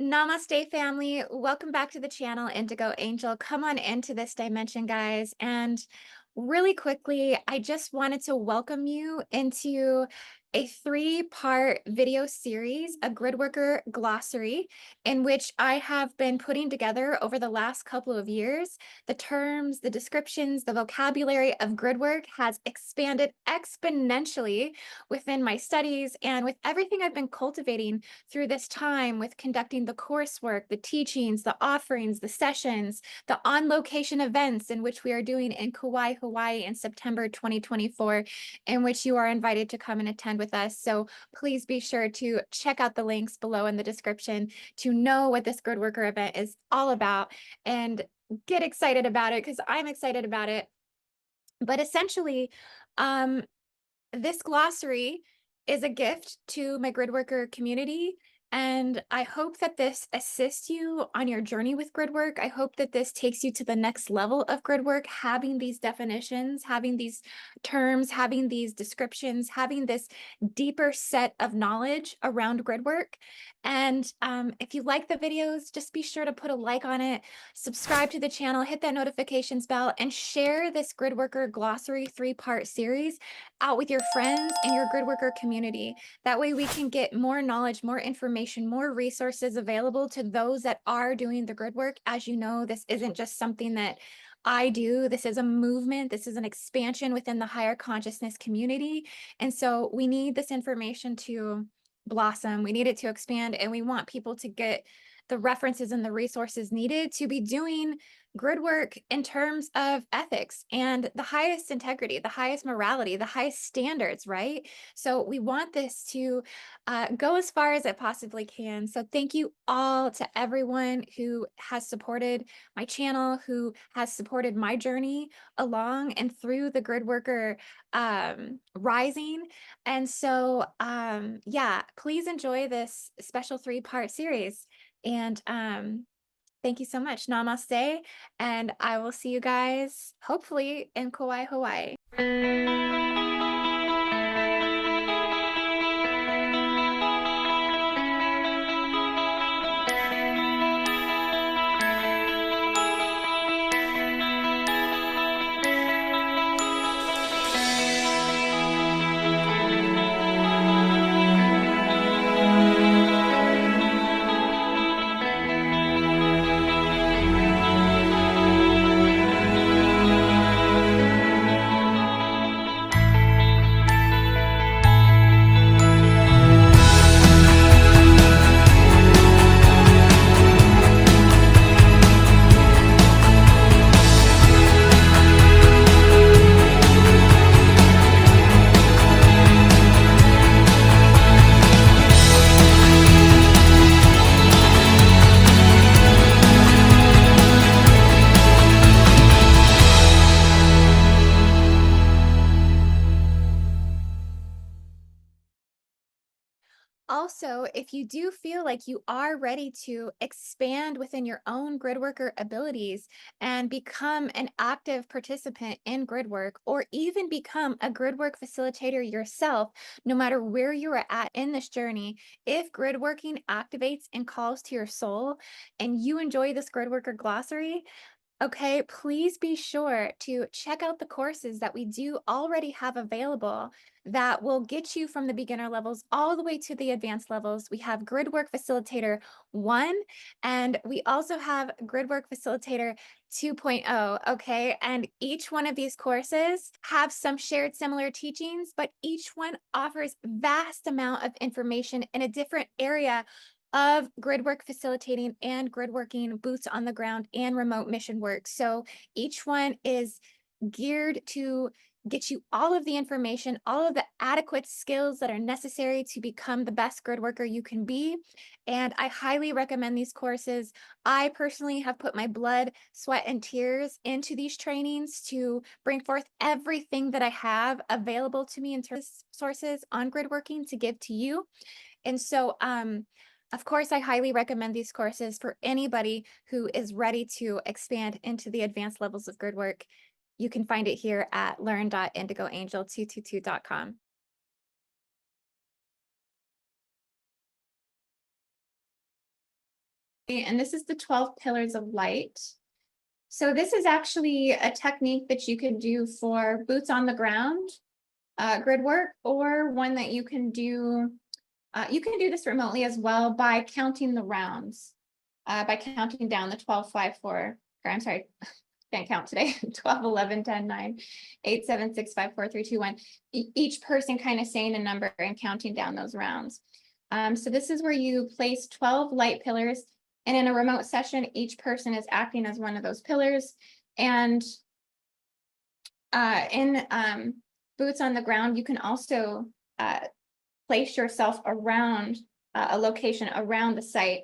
Namaste, family. Welcome back to the channel, Indigo Angel. Come on into this dimension, guys. And really quickly, I just wanted to welcome you into a 3-part video series, a Gridworker glossary, in which I have been putting together over the last couple of years. The terms, the descriptions, the vocabulary of gridwork has expanded exponentially within my studies and with everything I've been cultivating through this time with conducting the coursework, the teachings, the offerings, the sessions, the on-location events in which we are doing in Kauai, Hawaii in September 2024, in which you are invited to come and attend with us. So please be sure to check out the links below in the description to know what this Gridworker event is all about and get excited about it because I'm excited about it. But essentially, this glossary is a gift to my Gridworker community, and I hope that this assists you on your journey with gridwork. I hope that this takes you to the next level of gridwork, having these definitions, having these terms, having these descriptions, having this deeper set of knowledge around gridwork. And if you like the videos, just be sure to put a like on it, subscribe to the channel, hit that notifications bell, and share this Gridworker glossary 3-part series out with your friends and your Gridworker community. That way we can get more knowledge, more information, more resources available to those that are doing the grid work. As you know, this isn't just something that I do. This is a movement. This is an expansion within the higher consciousness community. And so we need this information to blossom. We need it to expand, and we want people to get the references and the resources needed to be doing grid work in terms of ethics and the highest integrity, the highest morality, the highest standards, right? So we want this to go as far as it possibly can. So thank you all to everyone who has supported my channel, who has supported my journey along and through the grid worker rising. And so, yeah, please enjoy this special 3-part series. And thank you so much. Namaste. And I will see you guys hopefully in Kauai, Hawaii. Also, if you do feel like you are ready to expand within your own gridworker abilities and become an active participant in gridwork, or even become a gridwork facilitator yourself, no matter where you are at in this journey, if gridworking activates and calls to your soul and you enjoy this gridworker glossary, okay, please be sure to check out the courses that we do already have available that will get you from the beginner levels all the way to the advanced levels. We have Gridwork Facilitator 1, and we also have Gridwork Facilitator 2.0, okay? And each one of these courses have some shared similar teachings, but each one offers vast amount of information in a different area of grid work facilitating and grid working, boots on the ground, and remote mission work. So each one is geared to get you all of the information, all of the adequate skills that are necessary to become the best grid worker you can be. And I highly recommend these courses. I personally have put my blood, sweat, and tears into these trainings to bring forth everything that I have available to me in terms of sources on grid working to give to you. And so, Of course, I highly recommend these courses for anybody who is ready to expand into the advanced levels of grid work. You can find it here at learn.indigoangel222.com. And this is the 12 pillars of light. So this is actually a technique that you can do for boots on the ground grid work, or one that you can do this remotely as well by counting the rounds, by counting down the 12, 5, 4, or I'm sorry, can't count today, 12, 11, 10, 9, 8, 7, 6, 5, 4, 3, 2, 1. Each person kind of saying a number and counting down those rounds. So this is where you place 12 light pillars, and in a remote session, each person is acting as one of those pillars. And in boots on the ground, you can also place yourself around a location around the site,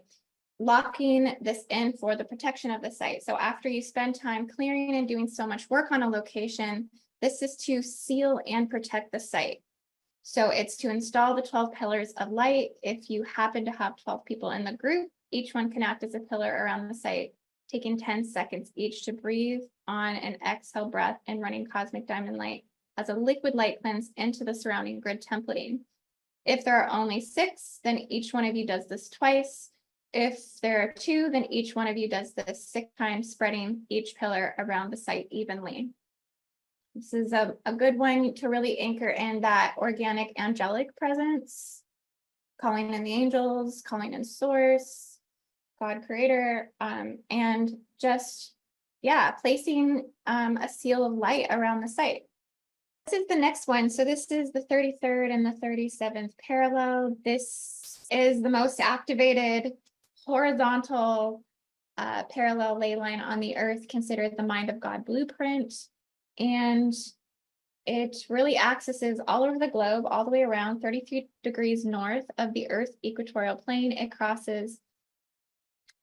locking this in for the protection of the site. So after you spend time clearing and doing so much work on a location, this is to seal and protect the site. So it's to install the 12 pillars of light. If you happen to have 12 people in the group, each one can act as a pillar around the site, taking 10 seconds each to breathe on and exhale breath and running cosmic diamond light as a liquid light cleanse into the surrounding grid templating. If there are only 6, then each one of you does this twice. If there are 2, then each one of you does this 6 times, spreading each pillar around the site evenly. This is a good one to really anchor in that organic angelic presence, calling in the angels, calling in source, God creator, and just, yeah, placing a seal of light around the site. This is the next one. So this is the 33rd and the 37th parallel. This is the most activated horizontal parallel ley line on the earth, considered the mind of God blueprint. And it really accesses all over the globe, all the way around 33 degrees north of the Earth's equatorial plane. It crosses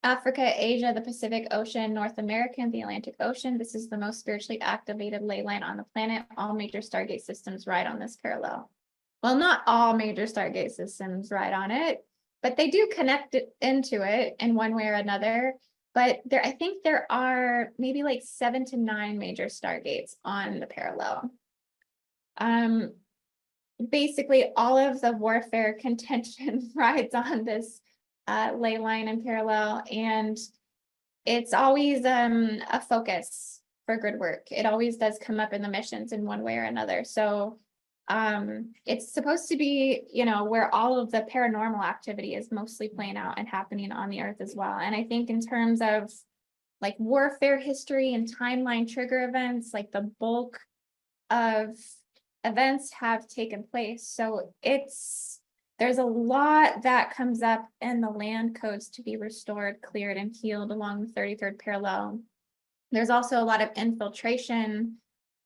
Africa, Asia, the Pacific Ocean, North America, and the Atlantic Ocean. This is the most spiritually activated ley line on the planet. All major Stargate systems ride on this parallel. Well, not all major Stargate systems ride on it, but they do connect it into it in one way or another. But I think there are maybe like 7 to 9 major Stargates on the parallel. Basically, all of the warfare contention rides on this ley line and parallel, and it's always a focus for grid work. It always does come up in the missions in one way or another. So it's supposed to be, where all of the paranormal activity is mostly playing out and happening on the earth as well. And I think in terms of like warfare history and timeline trigger events, like the bulk of events have taken place. So there's a lot that comes up in the land codes to be restored, cleared, and healed along the 33rd parallel. There's also a lot of infiltration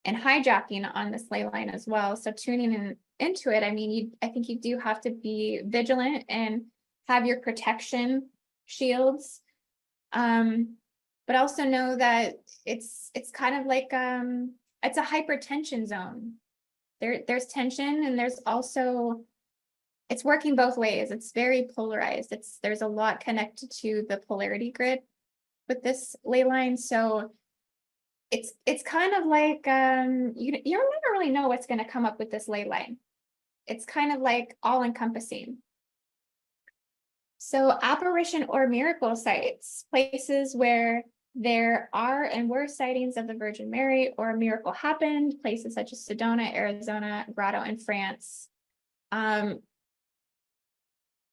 and hijacking on this ley line as well. So tuning into it, I think you do have to be vigilant and have your protection shields. But also know that it's kind of like it's a hypertension zone. There's tension, and there's also, it's working both ways. It's very polarized. There's a lot connected to the polarity grid with this ley line. So it's kind of like you never really know what's going to come up with this ley line. It's kind of like all encompassing. So apparition or miracle sites, places where there are and were sightings of the Virgin Mary or a miracle happened, places such as Sedona, Arizona, Grotto in France.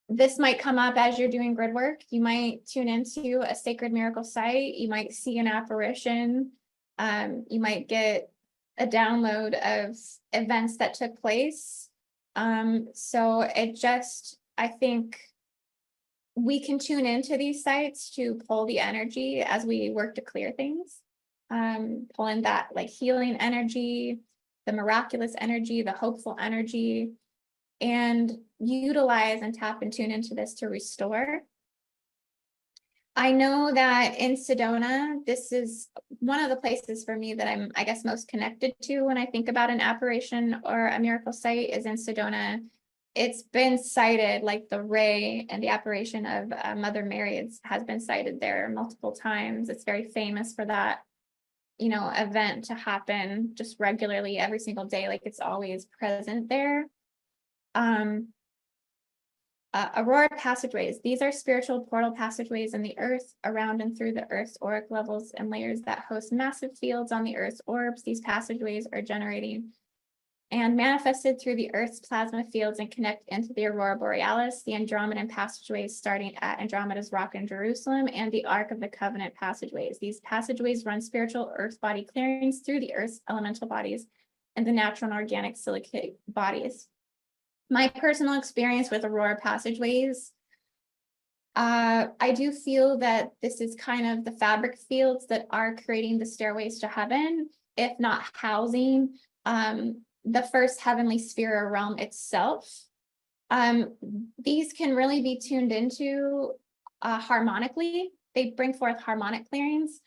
This might come up as you're doing grid work. You might tune into a sacred miracle site. You might see an apparition. You might get a download of events that took place. So I think we can tune into these sites to pull the energy as we work to clear things. Pull in that like healing energy, the miraculous energy, the hopeful energy, and utilize and tap and tune into this to restore. I know that in Sedona, this is one of the places for me that I'm, I guess, most connected to when I think about an apparition or a miracle site is in Sedona. it's been cited, like the ray and the apparition of Mother Mary has been cited there multiple times. It's very famous for that, you know, event to happen just regularly every single day. Like it's always present there. Aurora Passageways. These are spiritual portal passageways in the earth, around and through the earth's auric levels and layers that host massive fields on the earth's orbs. These passageways are generating and manifested through the earth's plasma fields and connect into the Aurora Borealis, the Andromedan passageways starting at Andromeda's rock in Jerusalem, and the Ark of the Covenant passageways. These passageways run spiritual earth body clearings through the earth's elemental bodies and the natural and organic silicate bodies. My personal experience with Aurora Passageways, I do feel that this is kind of the fabric fields that are creating the stairways to heaven, if not housing the first heavenly sphere or realm itself. These can really be tuned into harmonically. They bring forth harmonic clearings.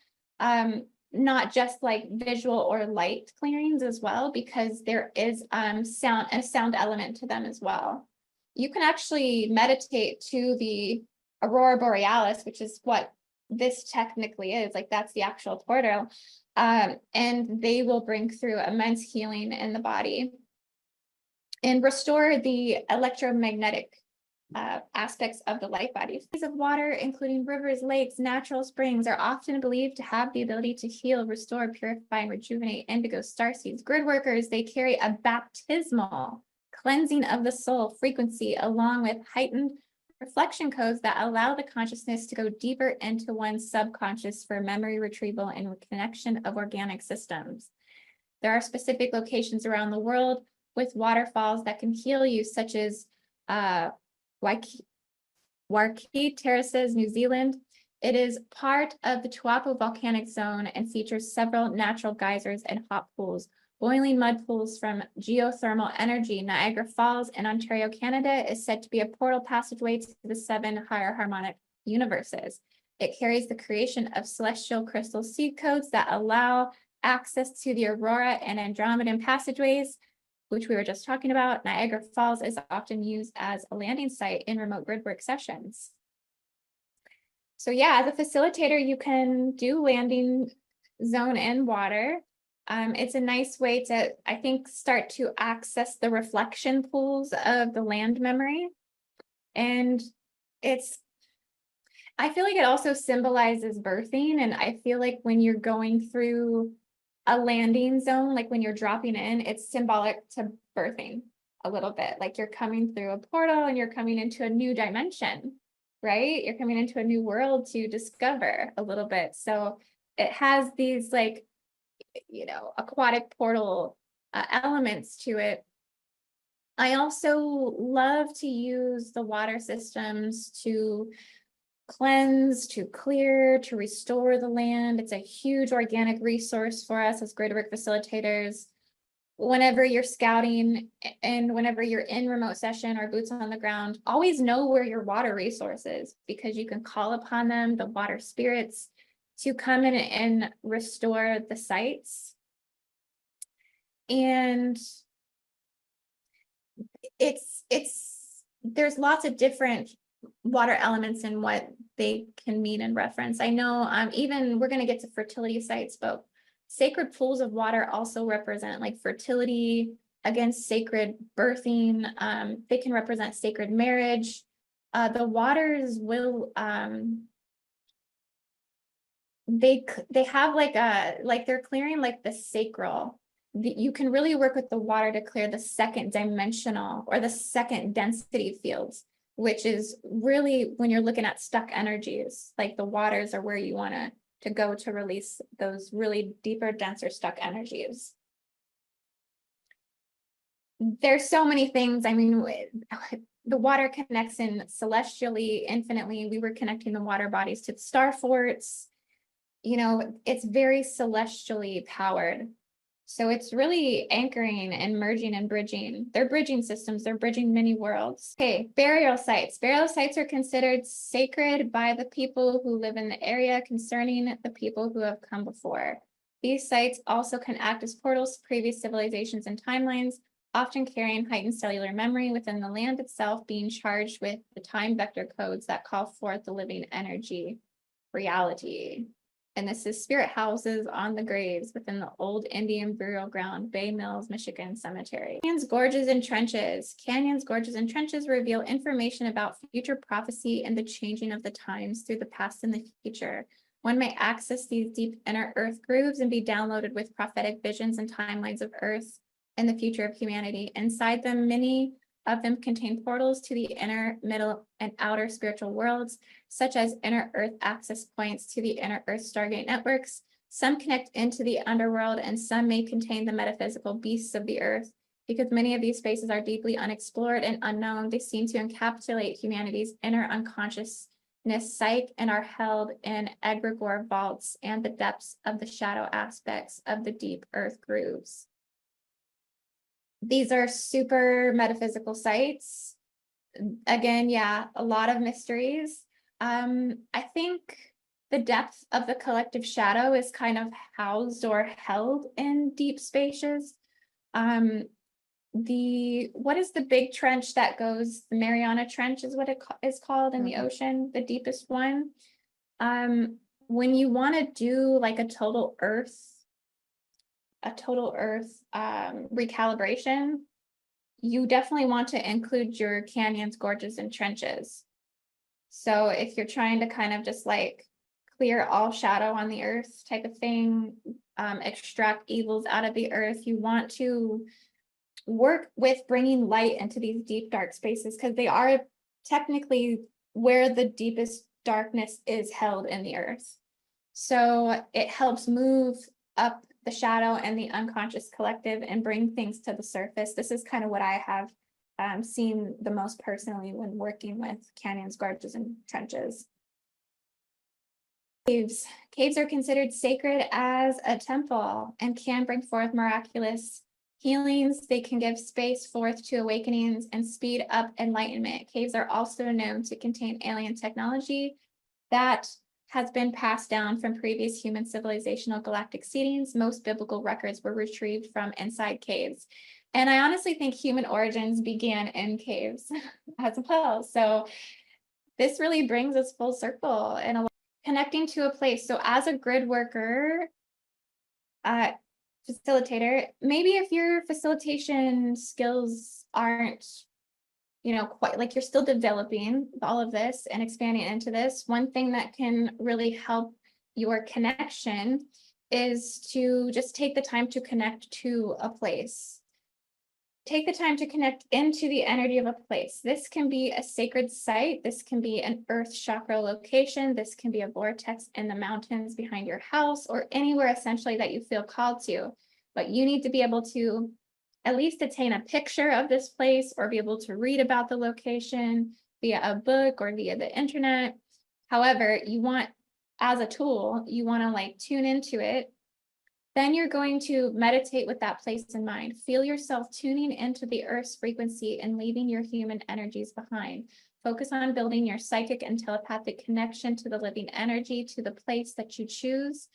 Not just like visual or light clearings as well, because there is a sound element to them as well. You can actually meditate to the Aurora Borealis, which is what this technically is, like that's the actual portal, and they will bring through immense healing in the body and restore the electromagnetic aspects of the life bodies. Bodies of water, including rivers, lakes, natural springs, are often believed to have the ability to heal, restore, purify, and rejuvenate indigo starseeds. Grid workers, they carry a baptismal cleansing of the soul frequency, along with heightened reflection codes that allow the consciousness to go deeper into one's subconscious for memory retrieval and connection of organic systems. There are specific locations around the world with waterfalls that can heal you, such as Waikiki Terraces, New Zealand. It is part of the Taupo volcanic zone and features several natural geysers and hot pools, boiling mud pools from geothermal energy. Niagara Falls in Ontario, Canada is said to be a portal passageway to the 7 higher harmonic universes. It carries the creation of celestial crystal seed codes that allow access to the Aurora and Andromedan passageways, which we were just talking about. Niagara Falls is often used as a landing site in remote gridwork sessions. So yeah, as a facilitator, you can do landing zone in water. It's a nice way to, I think, start to access the reflection pools of the land memory. And I feel like it also symbolizes birthing. And I feel like when you're going through a landing zone, like when you're dropping in, it's symbolic to birthing a little bit. Like you're coming through a portal and you're coming into a new dimension, right? You're coming into a new world to discover a little bit. So it has these like, you know, aquatic portal elements to it. I also love to use the water systems to cleanse, to clear, to restore the land. It's a huge organic resource for us as Gridwork facilitators. Whenever you're scouting and whenever you're in remote session or boots on the ground, always know where your water resource is, because you can call upon them, the water spirits, to come in and restore the sites. And there's lots of different water elements and what they can mean and reference. I know even we're going to get to fertility sites, but sacred pools of water also represent like fertility, against sacred birthing. They can represent sacred marriage. The waters will they have like they're clearing like the sacral. You can really work with the water to clear the second dimensional or the second density fields, which is really when you're looking at stuck energies, like the waters are where you want to go to release those really deeper, denser stuck energies. There's so many things. I mean, the water connects in celestially, infinitely. We were connecting the water bodies to the starforts. You know, it's very celestially powered. So it's really anchoring and merging and bridging. They're bridging systems. They're bridging many worlds. Okay, burial sites. Burial sites are considered sacred by the people who live in the area concerning the people who have come before. These sites also can act as portals to previous civilizations and timelines, often carrying heightened cellular memory within the land itself, being charged with the time vector codes that call forth the living energy reality. And this is spirit houses on the graves within the old Indian burial ground, Bay Mills, Michigan Cemetery. Canyons, gorges, and trenches. Canyons, gorges, and trenches reveal information about future prophecy and the changing of the times through the past and the future. One may access these deep inner earth grooves and be downloaded with prophetic visions and timelines of earth and the future of humanity. Inside them, many of them contain portals to the inner, middle, and outer spiritual worlds, such as inner earth access points to the inner earth Stargate networks. Some connect into the underworld, and some may contain the metaphysical beasts of the earth. Because many of these spaces are deeply unexplored and unknown, they seem to encapsulate humanity's inner unconsciousness psyche and are held in egregore vaults and the depths of the shadow aspects of the deep earth grooves. These are super metaphysical sites. Again, yeah, a lot of mysteries. I think the depth of the collective shadow is kind of housed or held in deep spaces. What is the big trench that goes, the Mariana Trench is what it is called in the ocean, the deepest one. When you want to do like a total Earth recalibration, you definitely want to include your canyons, gorges, and trenches. So if you're trying to kind of just like clear all shadow on the earth type of thing, extract evils out of the earth, you want to work with bringing light into these deep, dark spaces, because they are technically where the deepest darkness is held in the earth. So it helps move up the shadow and the unconscious collective and bring things to the surface. This is kind of what I have seen the most personally when working with canyons, gorges, and trenches. Caves. Caves are considered sacred as a temple and can bring forth miraculous healings. They can give space forth to awakenings and speed up enlightenment. Caves are also known to contain alien technology that has been passed down from previous human civilizational galactic seedings. Most biblical records were retrieved from inside caves. And I honestly think human origins began in caves as well. So this really brings us full circle and connecting to a place. So as a grid worker, facilitator, maybe if your facilitation skills aren't quite like, you're still developing all of this and expanding into this, one thing that can really help your connection is to just take the time to connect to a place. Take the time to connect into the energy of a place. This can be a sacred site. This can be an earth chakra location. This can be a vortex in the mountains behind your house, or anywhere essentially that you feel called to. But you need to be able to at least attain a picture of this place or be able to read about the location via a book or via the internet. However, you want, as a tool, you want to like tune into it. Then you're going to meditate with that place in mind. Feel yourself tuning into the earth's frequency and leaving your human energies behind. Focus on building your psychic and telepathic connection to the living energy, to the place that you choose.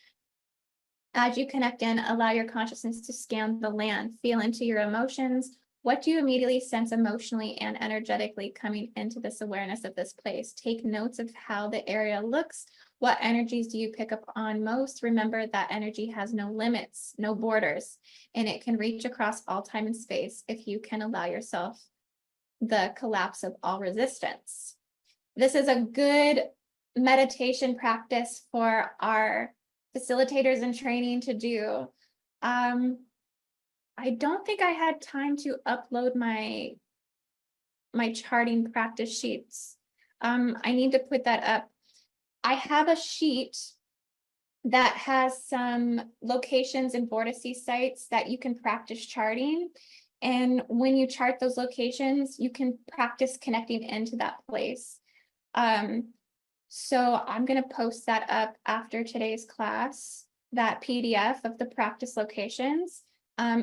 As you connect in, allow your consciousness to scan the land, feel into your emotions. What do you immediately sense emotionally and energetically coming into this awareness of this place? Take notes of how the area looks. What energies do you pick up on most? Remember that energy has no limits, no borders, and it can reach across all time and space if you can allow yourself the collapse of all resistance. This is a good meditation practice for our facilitators in training to do. I don't think I had time to upload my charting practice sheets. I need to put that up. I have a sheet that has some locations and vortices sites that you can practice charting. And when you chart those locations, you can practice connecting into that place. So I'm going to post that up after today's class, that PDF of the practice locations.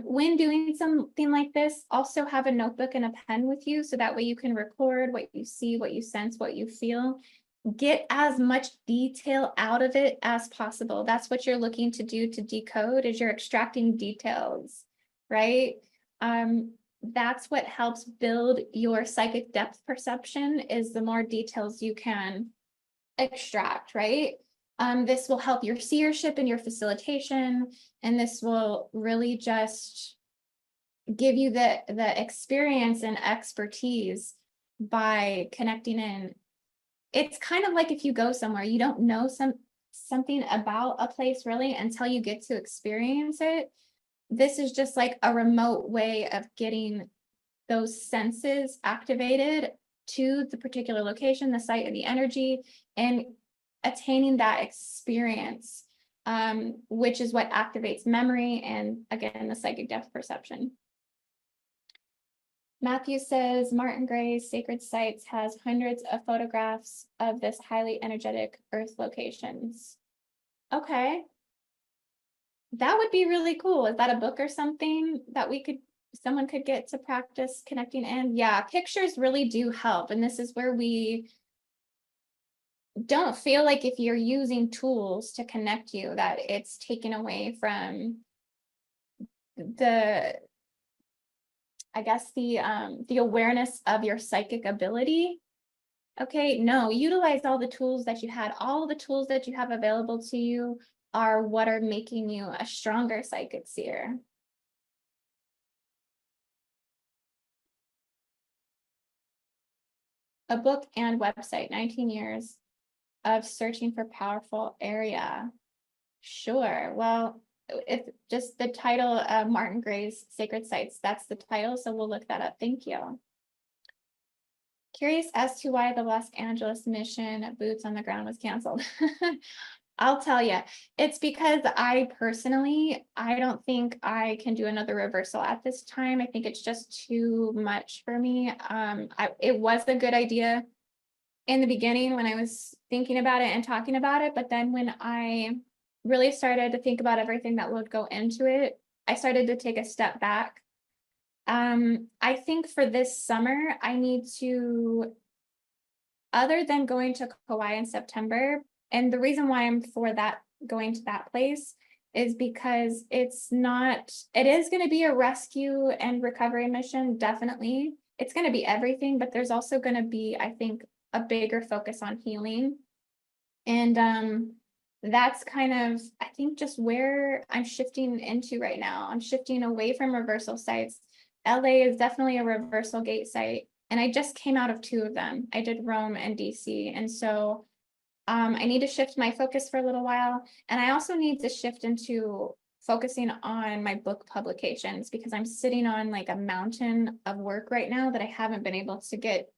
When doing something like this, also have a notebook and a pen with you, so that way you can record what you see, what you sense, what you feel. Get as much detail out of it as possible. That's what you're looking to do to decode, is you're extracting details, right? that's what helps build your psychic depth perception, is the more details you can extract, right? This will help your seership and your facilitation, and this will really just give you the experience and expertise by connecting in. It's kind of like if you go somewhere, you don't know something about a place really until you get to experience it. This is just like a remote way of getting those senses activated to the particular location, the site, and the energy, and attaining that experience, which is what activates memory and, again, the psychic depth perception. Matthew says Martin Gray's Sacred Sites has hundreds of photographs of this highly energetic Earth locations. Okay. That would be really cool. Is that a book or something that someone could get to practice connecting in? Yeah, pictures really do help. And this is where we don't feel like if you're using tools to connect you, that it's taken away from the awareness of your psychic ability. Okay, no, utilize all the tools that you had. All the tools that you have available to you are what are making you a stronger psychic seer. A book and website, 19 years of searching for powerful area. Sure. Well, if just the title of Martin Gray's Sacred Sites, that's the title. So we'll look that up. Thank you. Curious as to why the Los Angeles mission boots on the ground was canceled. I'll tell you, it's because I don't think I can do another reversal at this time. I think it's just too much for me. It was a good idea in the beginning when I was thinking about it and talking about it, but then when I really started to think about everything that would go into it, I started to take a step back. I think for this summer, I need to, other than going to Kauai in September, and the reason why I'm for that, going to that place, is because it is going to be a rescue and recovery mission, definitely. It's going to be everything, but there's also going to be, I think, a bigger focus on healing. And that's kind of, I think, just where I'm shifting into right now. I'm shifting away from reversal sites. LA is definitely a reversal gate site, and I just came out of 2 of them. I did Rome and DC, and so I need to shift my focus for a little while, and I also need to shift into focusing on my book publications, because I'm sitting on like a mountain of work right now that I haven't been able to get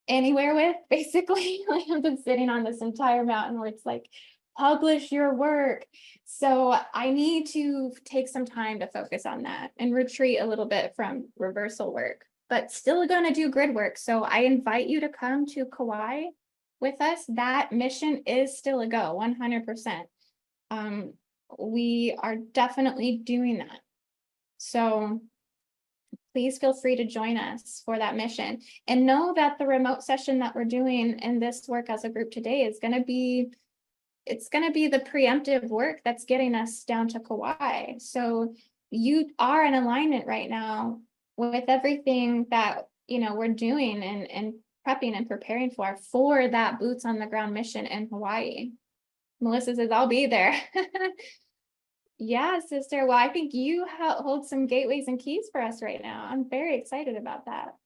anywhere with, basically. Like, I've been sitting on this entire mountain where it's like, publish your work. So I need to take some time to focus on that and retreat a little bit from reversal work, but still going to do grid work. So I invite you to come to Kauai with us. That mission is still a go, 100%. We are definitely doing that. So please feel free to join us for that mission, and know that the remote session that we're doing in this work as a group today is going to be, it's going to be the preemptive work that's getting us down to Kauai. So you are in alignment right now with everything that, we're doing and prepping and preparing for that boots on the ground mission in Hawaii. Melissa says, I'll be there. Yeah, sister. Well, I think you hold some gateways and keys for us right now. I'm very excited about that.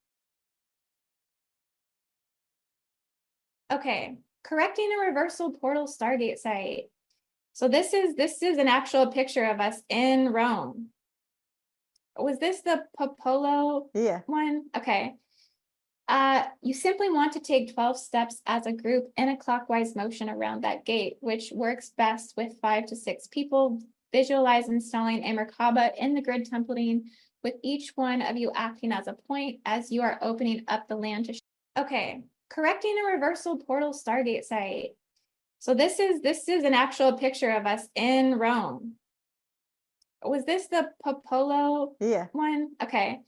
Okay, correcting a reversal portal Stargate site. So this is an actual picture of us in Rome. Was this the Popolo one? Okay. You simply want to take 12 steps as a group in a clockwise motion around that gate, which works best with 5 to 6 people. Visualize installing a Merkaba in the grid templating, with each one of you acting as a point as you are opening up the land to. Okay, correcting a reversal portal Stargate site. So this is an actual picture of us in Rome. Was this the Popolo one? Okay.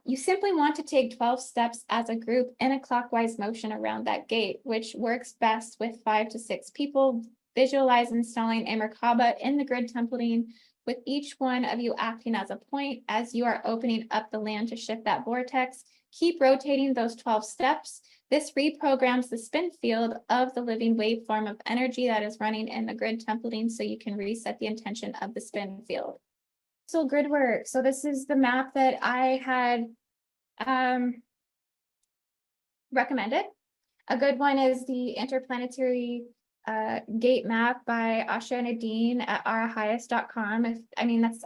You simply want to take 12 steps as a group in a clockwise motion around that gate, which works best with 5 to 6 people. Visualize installing a Merkaba in the grid templating, with each one of you acting as a point as you are opening up the land to shift that vortex. Keep rotating those 12 steps. This reprograms the spin field of the living waveform of energy that is running in the grid templating so you can reset the intention of the spin field. So grid work. So this is the map that I had recommended. A good one is the interplanetary gate map by Asha Nadine at arahias.com. I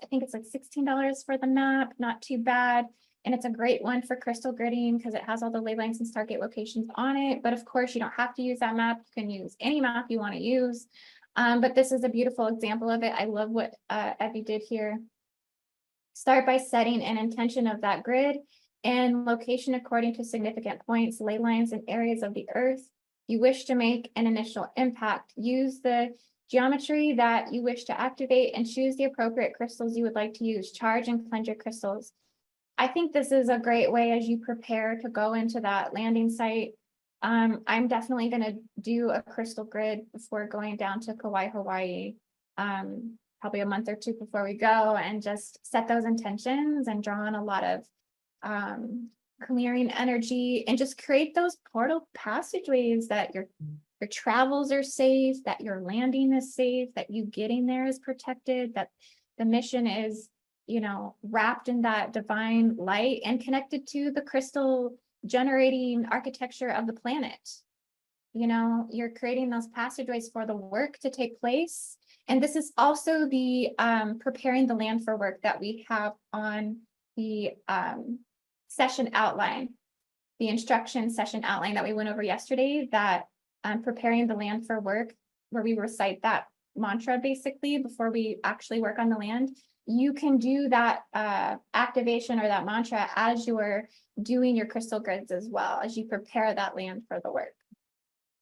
think it's like $16 for the map, not too bad. And it's a great one for crystal gridding because it has all the ley lines and Stargate locations on it. But of course, you don't have to use that map. You can use any map you want to use. But this is a beautiful example of it. I love what Evie did here. Start by setting an intention of that grid and location according to significant points, ley lines, and areas of the earth you wish to make an initial impact. Use the geometry that you wish to activate and choose the appropriate crystals you would like to use. Charge and cleanse your crystals. I think this is a great way as you prepare to go into that landing site. I'm definitely going to do a crystal grid before going down to Kauai, Hawaii, probably a month or two before we go, and just set those intentions and draw on a lot of clearing energy and just create those portal passageways that your travels are safe, that your landing is safe, that you getting there is protected, that the mission is, wrapped in that divine light and connected to the crystal generating architecture of the planet. You're creating those passageways for the work to take place. And this is also the preparing the land for work that we have on the session outline, the instruction session outline that we went over yesterday, that preparing the land for work, where we recite that mantra basically before we actually work on the land. You can do that activation or that mantra as you're doing your crystal grids as well, as you prepare that land for the work.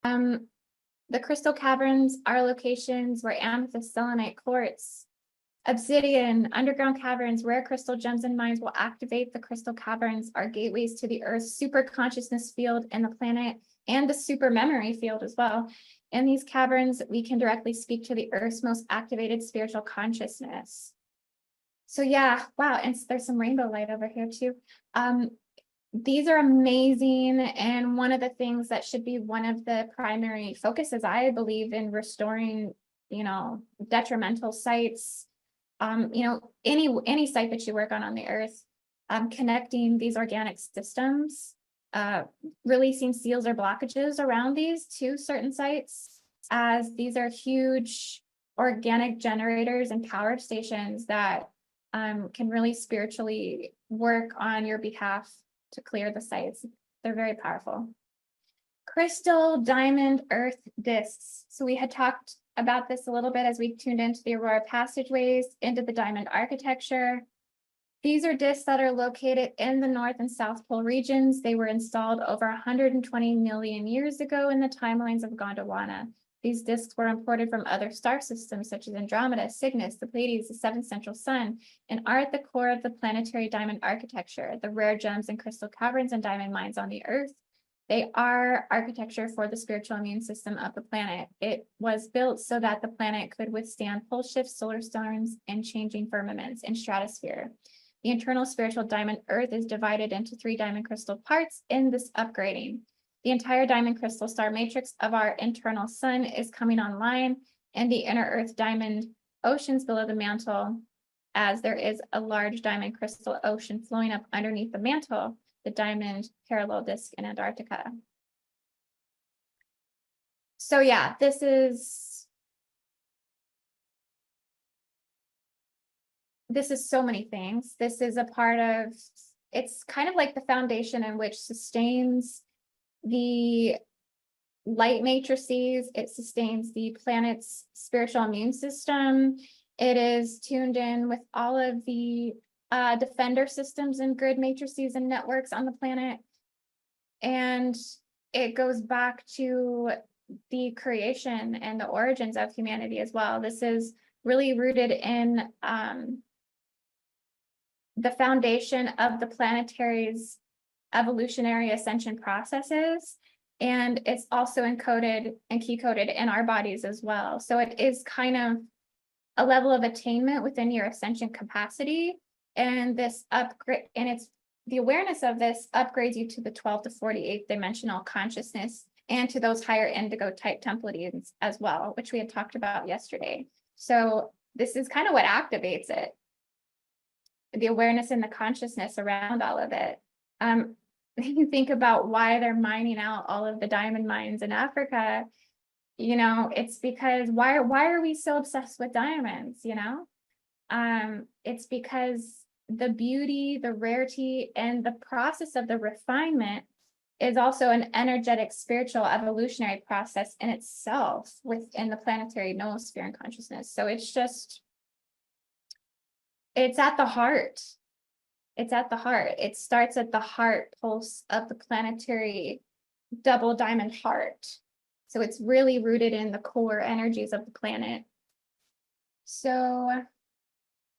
The crystal caverns are locations where amethyst, selenite, quartz, obsidian, underground caverns, rare crystal gems and mines will activate. The crystal caverns are gateways to the Earth's super consciousness field and the planet, and the super memory field as well. In these caverns, we can directly speak to the Earth's most activated spiritual consciousness. So yeah, wow, and there's some rainbow light over here too. These are amazing, and one of the things that should be one of the primary focuses, I believe, in restoring, detrimental sites, any site that you work on the Earth, connecting these organic systems, releasing seals or blockages around these to certain sites, as these are huge organic generators and power stations that can really spiritually work on your behalf to clear the sites. They're very powerful. Crystal diamond earth discs. So we had talked about this a little bit as we tuned into the Aurora Passageways, into the diamond architecture. These are discs that are located in the North and South Pole regions. They were installed over 120 million years ago in the timelines of Gondwana. These discs were imported from other star systems such as Andromeda, Cygnus, the Pleiades, the seventh central sun, and are at the core of the planetary diamond architecture, the rare gems and crystal caverns and diamond mines on the Earth. They are architecture for the spiritual immune system of the planet. It was built so that the planet could withstand pole shifts, solar storms, and changing firmaments and stratosphere. The internal spiritual diamond Earth is divided into 3 diamond crystal parts in this upgrading. The entire diamond crystal star matrix of our internal sun is coming online, and the inner Earth diamond oceans below the mantle, as there is a large diamond crystal ocean flowing up underneath the mantle, the diamond parallel disk in Antarctica. So yeah, this is so many things. This is a part of, it's kind of like the foundation in which sustains the light matrices. It sustains the planet's spiritual immune system. It is tuned in with all of the defender systems and grid matrices and networks on the planet. And it goes back to the creation and the origins of humanity as well. This is really rooted in the foundation of the planetary's evolutionary ascension processes, and it's also encoded and key coded in our bodies as well. So it is kind of a level of attainment within your ascension capacity. And this upgrade, and it's the awareness of this upgrades you to the 12th to 48th dimensional consciousness and to those higher indigo type templates as well, which we had talked about yesterday. So this is kind of what activates it, the awareness and the consciousness around all of it. You think about why they're mining out all of the diamond mines in Africa. You know, it's because why are we so obsessed with diamonds? You know, it's because the beauty, the rarity, and the process of the refinement is also an energetic, spiritual, evolutionary process in itself within the planetary noosphere and consciousness. So it's just, it's at the heart. It's at the heart. It starts at the heart pulse of the planetary double diamond heart. So it's really rooted in the core energies of the planet. So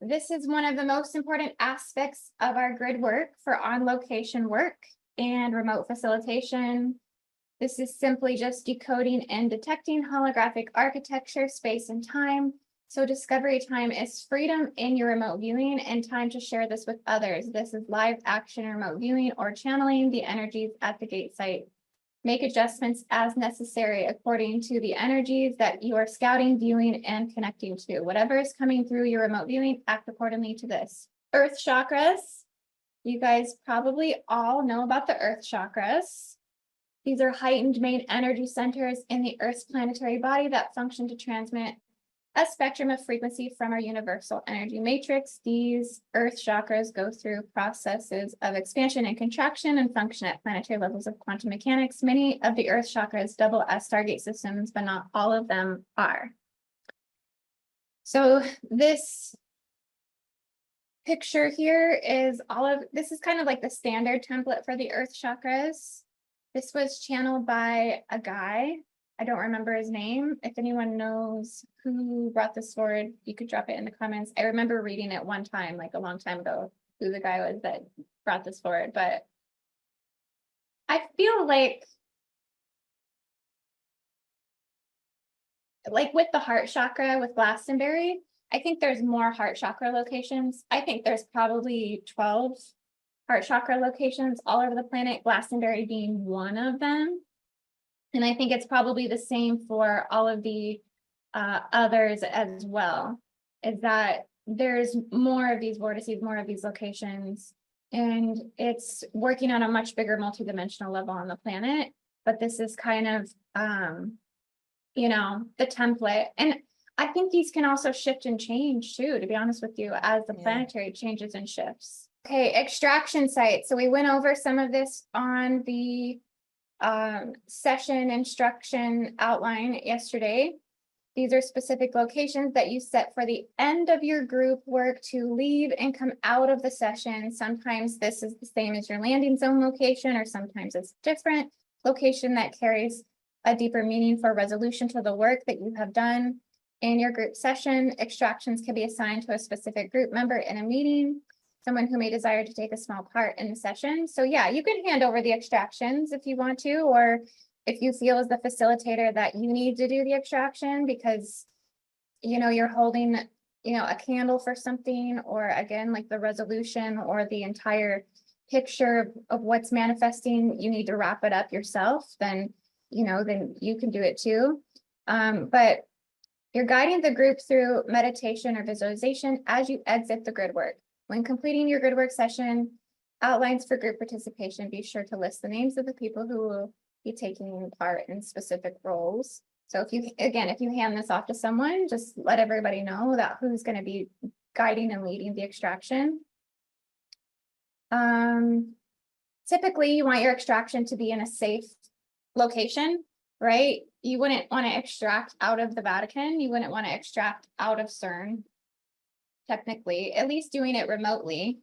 this is one of the most important aspects of our grid work for on-location work and remote facilitation. This is simply just decoding and detecting holographic architecture, space, and time. So discovery time is freedom in your remote viewing and time to share this with others. This is live action remote viewing or channeling the energies at the gate site. Make adjustments as necessary according to the energies that you are scouting, viewing, and connecting to. Whatever is coming through your remote viewing, act accordingly to this. Earth chakras. You guys probably all know about the earth chakras. These are heightened main energy centers in the Earth's planetary body that function to transmit a spectrum of frequency from our universal energy matrix. These earth chakras go through processes of expansion and contraction and function at planetary levels of quantum mechanics. Many of the earth chakras double as Stargate systems, but not all of them are. So this picture here is this is kind of like the standard template for the earth chakras. This was channeled by a guy. I don't remember his name. If anyone knows who brought this forward, you could drop it in the comments. I remember reading it one time, like a long time ago, who the guy was that brought this forward. But I feel like with the heart chakra with Glastonbury, I think there's more heart chakra locations. I think there's probably 12 heart chakra locations all over the planet, Glastonbury being one of them. And I think it's probably the same for all of the others as well, is that there's more of these vortices, more of these locations, and it's working on a much bigger multidimensional level on the planet. But this is kind of, you know, the template. And I think these can also shift and change too, to be honest with you, as the planetary changes and shifts. Okay, extraction sites. So we went over some of this on the session instruction outline yesterday. These are specific locations that you set for the end of your group work to leave and come out of the session. Sometimes this is the same as your landing zone location, or sometimes it's different location that carries a deeper meaning for resolution to the work that you have done in your group session. Extractions can be assigned to a specific group member in a meeting, someone who may desire to take a small part in the session. So yeah, you can hand over the extractions if you want to, or if you feel as the facilitator that you need to do the extraction because, you know, you're holding, you know, a candle for something, or again, like the resolution or the entire picture of what's manifesting, you need to wrap it up yourself, then, you know, then you can do it too. But you're guiding the group through meditation or visualization as you exit the grid work. When completing your grid work session, outlines for group participation, be sure to list the names of the people who will be taking part in specific roles. So if you hand this off to someone, just let everybody know that who's going to be guiding and leading the extraction. Typically, you want your extraction to be in a safe location, right? You wouldn't want to extract out of the Vatican. You wouldn't want to extract out of CERN. Technically, at least doing it remotely.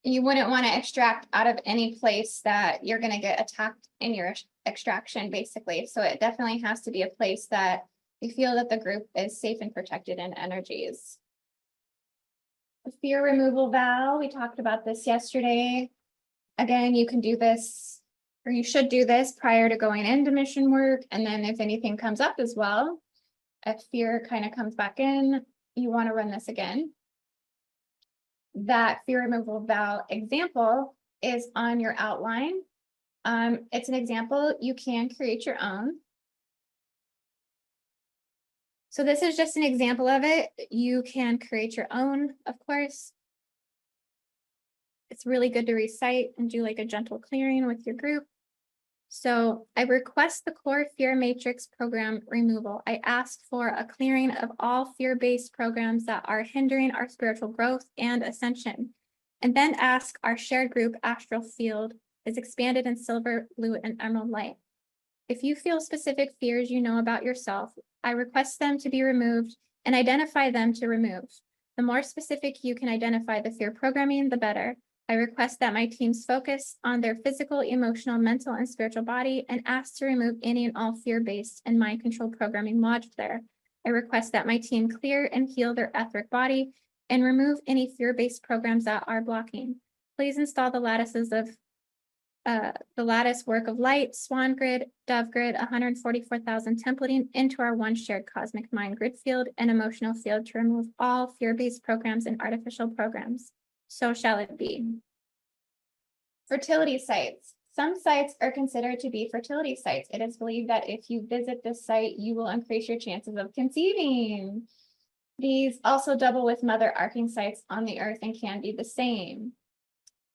You wouldn't want to extract out of any place that you're going to get attacked in your extraction, basically. So it definitely has to be a place that you feel that the group is safe and protected in energies. The fear removal vow, we talked about this yesterday. Again, you can do this, or you should do this prior to going into mission work. And then if anything comes up as well, if fear kind of comes back in, you want to run this again. That fear removal vow example is on your outline. It's an example. You can create your own. So this is just an example of it. You can create your own, of course. It's really good to recite and do like a gentle clearing with your group. So I request the core fear matrix program removal. I ask for a clearing of all fear-based programs that are hindering our spiritual growth and ascension. And then ask our shared group astral field is expanded in silver, blue, and emerald light. If you feel specific fears you know about yourself, I request them to be removed and identify them to remove. The more specific you can identify the fear programming, the better. I request that my teams focus on their physical, emotional, mental, and spiritual body and ask to remove any and all fear-based and mind control programming lodged there. I request that my team clear and heal their etheric body and remove any fear-based programs that are blocking. Please install the lattices of the lattice work of light, swan grid, dove grid, 144,000 templating into our one shared cosmic mind grid field and emotional field to remove all fear-based programs and artificial programs. So shall it be. Fertility sites. Some sites are considered to be fertility sites. It is believed that if you visit this site, you will increase your chances of conceiving. These also double with mother arcing sites on the earth and can be the same.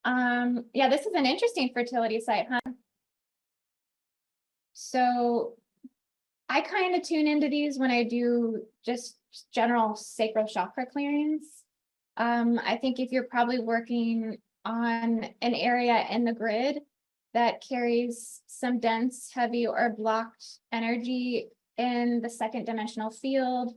Yeah, this is an interesting fertility site, huh? So I kind of tune into these when I do just general sacral chakra clearings. I think if you're probably working on an area in the grid that carries some dense, heavy, or blocked energy in the second dimensional field,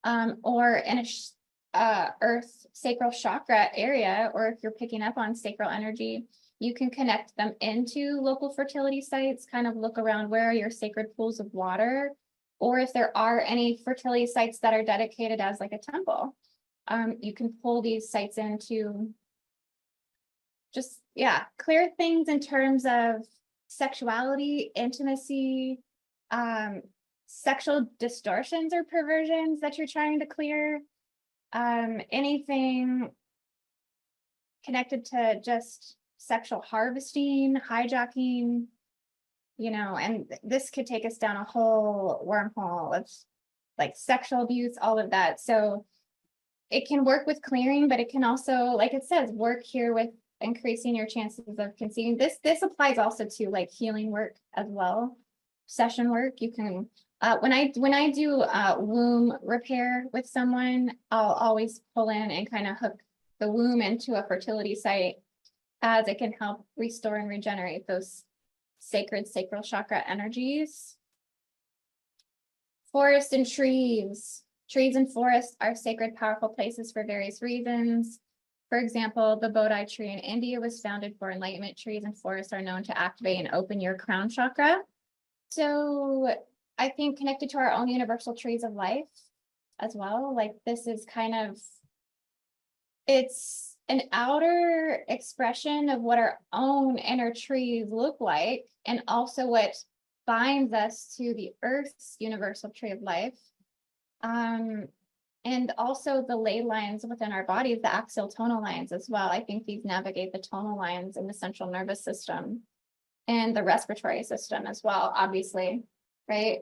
or in a earth sacral chakra area, or if you're picking up on sacral energy, you can connect them into local fertility sites, kind of look around where are your sacred pools of water, or if there are any fertility sites that are dedicated as like a temple. You can pull these sites into just, yeah, clear things in terms of sexuality, intimacy, sexual distortions or perversions that you're trying to clear, anything connected to just sexual harvesting, hijacking, you know, and this could take us down a whole wormhole of like sexual abuse, all of that. So it can work with clearing, but it can also, like it says, work here with increasing your chances of conceiving. This applies also to like healing work as well, session work. You can, when I do womb repair with someone, I'll always pull in and kind of hook the womb into a fertility site, as it can help restore and regenerate those sacred sacral chakra energies. Forests and trees. Trees and forests are sacred, powerful places for various reasons. For example, the Bodhi tree in India was founded for enlightenment. Trees and forests are known to activate and open your crown chakra. So I think connected to our own universal trees of life as well, like this is kind of, it's an outer expression of what our own inner trees look like, and also what binds us to the Earth's universal tree of life. And also the ley lines within our bodies, the axial tonal lines as well. I think these navigate the tonal lines in the central nervous system and the respiratory system as well, obviously, right?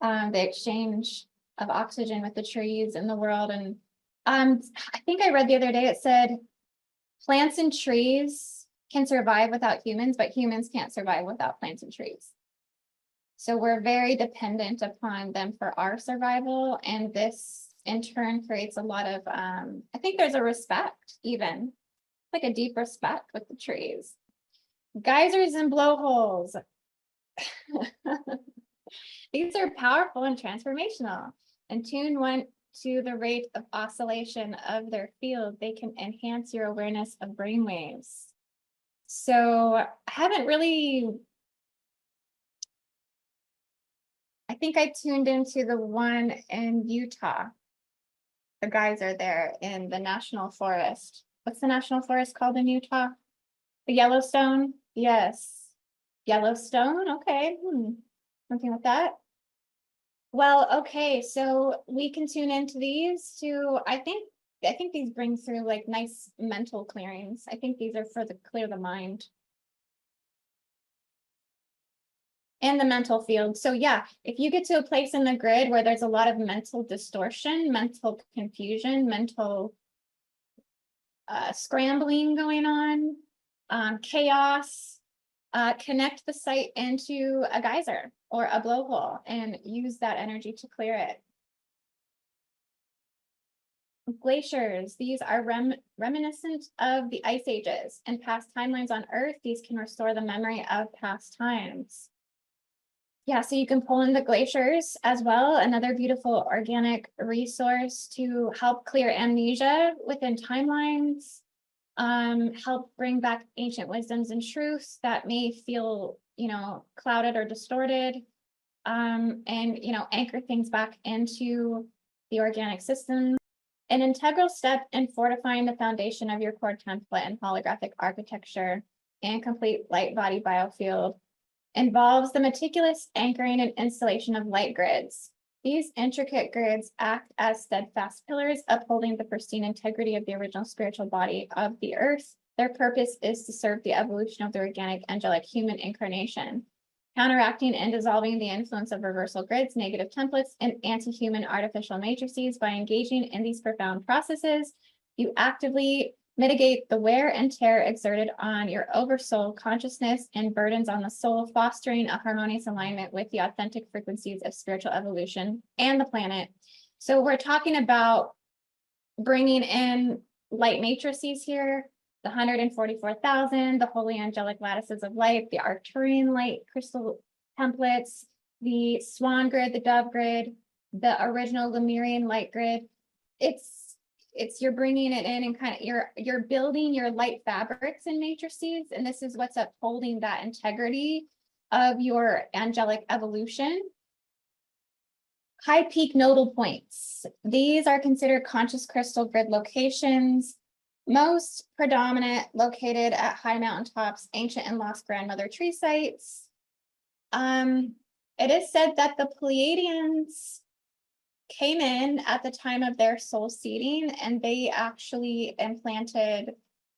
The exchange of oxygen with the trees in the world. And I think I read the other day, it said plants and trees can survive without humans, but humans can't survive without plants and trees. So we're very dependent upon them for our survival. And this in turn creates a lot of, I think there's a respect even, like a deep respect with the trees. Geysers and blowholes. These are powerful and transformational. And tune one to the rate of oscillation of their field, they can enhance your awareness of brainwaves. So I haven't really, I think I tuned into the one in Utah. The geyser there in the national forest. What's the national forest called in Utah? The Yellowstone? Yes. Yellowstone, okay. Something like that. Well, okay, so we can tune into these to, I think these bring through like nice mental clearings. I think these are for the clear the mind and the mental field. So yeah, if you get to a place in the grid where there's a lot of mental distortion, mental confusion, mental scrambling going on, chaos, connect the site into a geyser or a blowhole and use that energy to clear it. Glaciers, these are reminiscent of the ice ages and past timelines on Earth. These can restore the memory of past times. Yeah, so you can pull in the glaciers as well, another beautiful organic resource to help clear amnesia within timelines, help bring back ancient wisdoms and truths that may feel, clouded or distorted, and, anchor things back into the organic system. An integral step in fortifying the foundation of your core template and holographic architecture and complete light body biofield involves the meticulous anchoring and installation of light grids. These intricate grids act as steadfast pillars, upholding the pristine integrity of the original spiritual body of the earth. Their purpose is to serve the evolution of the organic, angelic human incarnation, counteracting and dissolving the influence of reversal grids, negative templates, and anti-human artificial matrices. By engaging in these profound processes, you actively mitigate the wear and tear exerted on your oversoul consciousness and burdens on the soul, fostering a harmonious alignment with the authentic frequencies of spiritual evolution and the planet. So we're talking about bringing in light matrices here, the 144,000, the holy angelic lattices of light, the Arcturian light crystal templates, the swan grid, the dove grid, the original Lemurian light grid. It's you're bringing it in and kind of you're building your light fabrics and matrices, and this is what's upholding that integrity of your angelic evolution. High peak nodal points. These are considered conscious crystal grid locations, most predominant located at high mountaintops, ancient and lost grandmother tree sites. It is said that the Pleiadians came in at the time of their soul seeding, and they actually implanted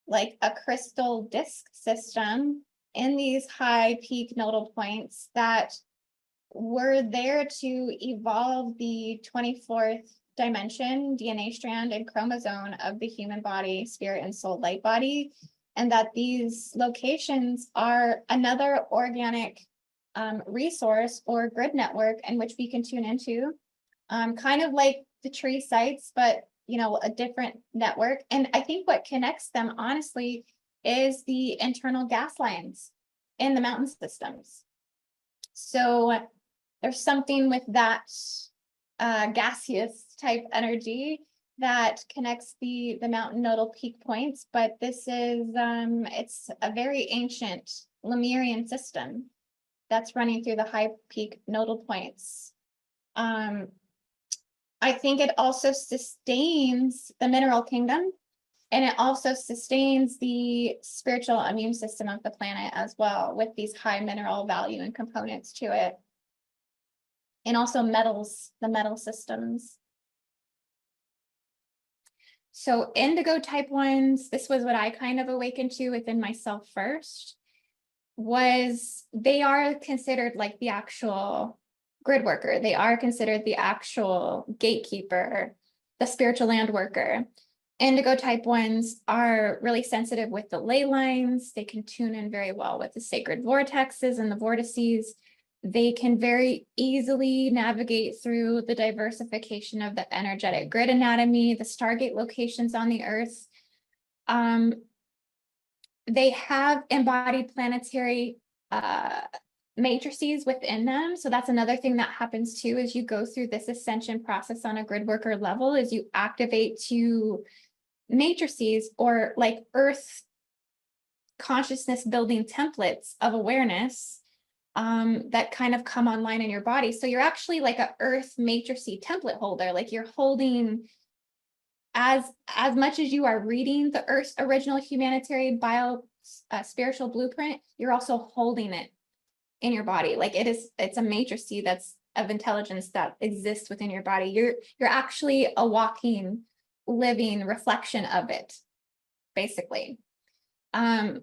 like a crystal disc system in these high peak nodal points that were there to evolve the 24th dimension, DNA strand, and chromosome of the human body, spirit, and soul light body, and that these locations are another organic resource or grid network in which we can tune into, kind of like the tree sites, but a different network. And I think what connects them, honestly, is the internal gas lines in the mountain systems. So there's something with that gaseous type energy that connects the mountain nodal peak points, but this is it's a very ancient Lemurian system that's running through the high peak nodal points. I think it also sustains the mineral kingdom, and it also sustains the spiritual immune system of the planet as well, with these high mineral value and components to it. And also metals, the metal systems. So indigo type ones, this was what I kind of awakened to within myself first, was they are considered like the actual grid worker. They are considered the actual gatekeeper, the spiritual land worker. Indigo type ones are really sensitive with the ley lines. They can tune in very well with the sacred vortexes and the vortices. They can very easily navigate through the diversification of the energetic grid anatomy, the Stargate locations on the Earth. They have embodied planetary matrices within them. So that's another thing that happens too, as you go through this ascension process on a grid worker level, is you activate to matrices or like Earth consciousness building templates of awareness that kind of come online in your body. So you're actually like a Earth matricey template holder. Like you're holding as much as you are reading the Earth's original humanitarian spiritual blueprint, you're also holding it in your body. Like it's a matricey that's of intelligence that exists within your body. You're actually a walking, living reflection of it, basically. And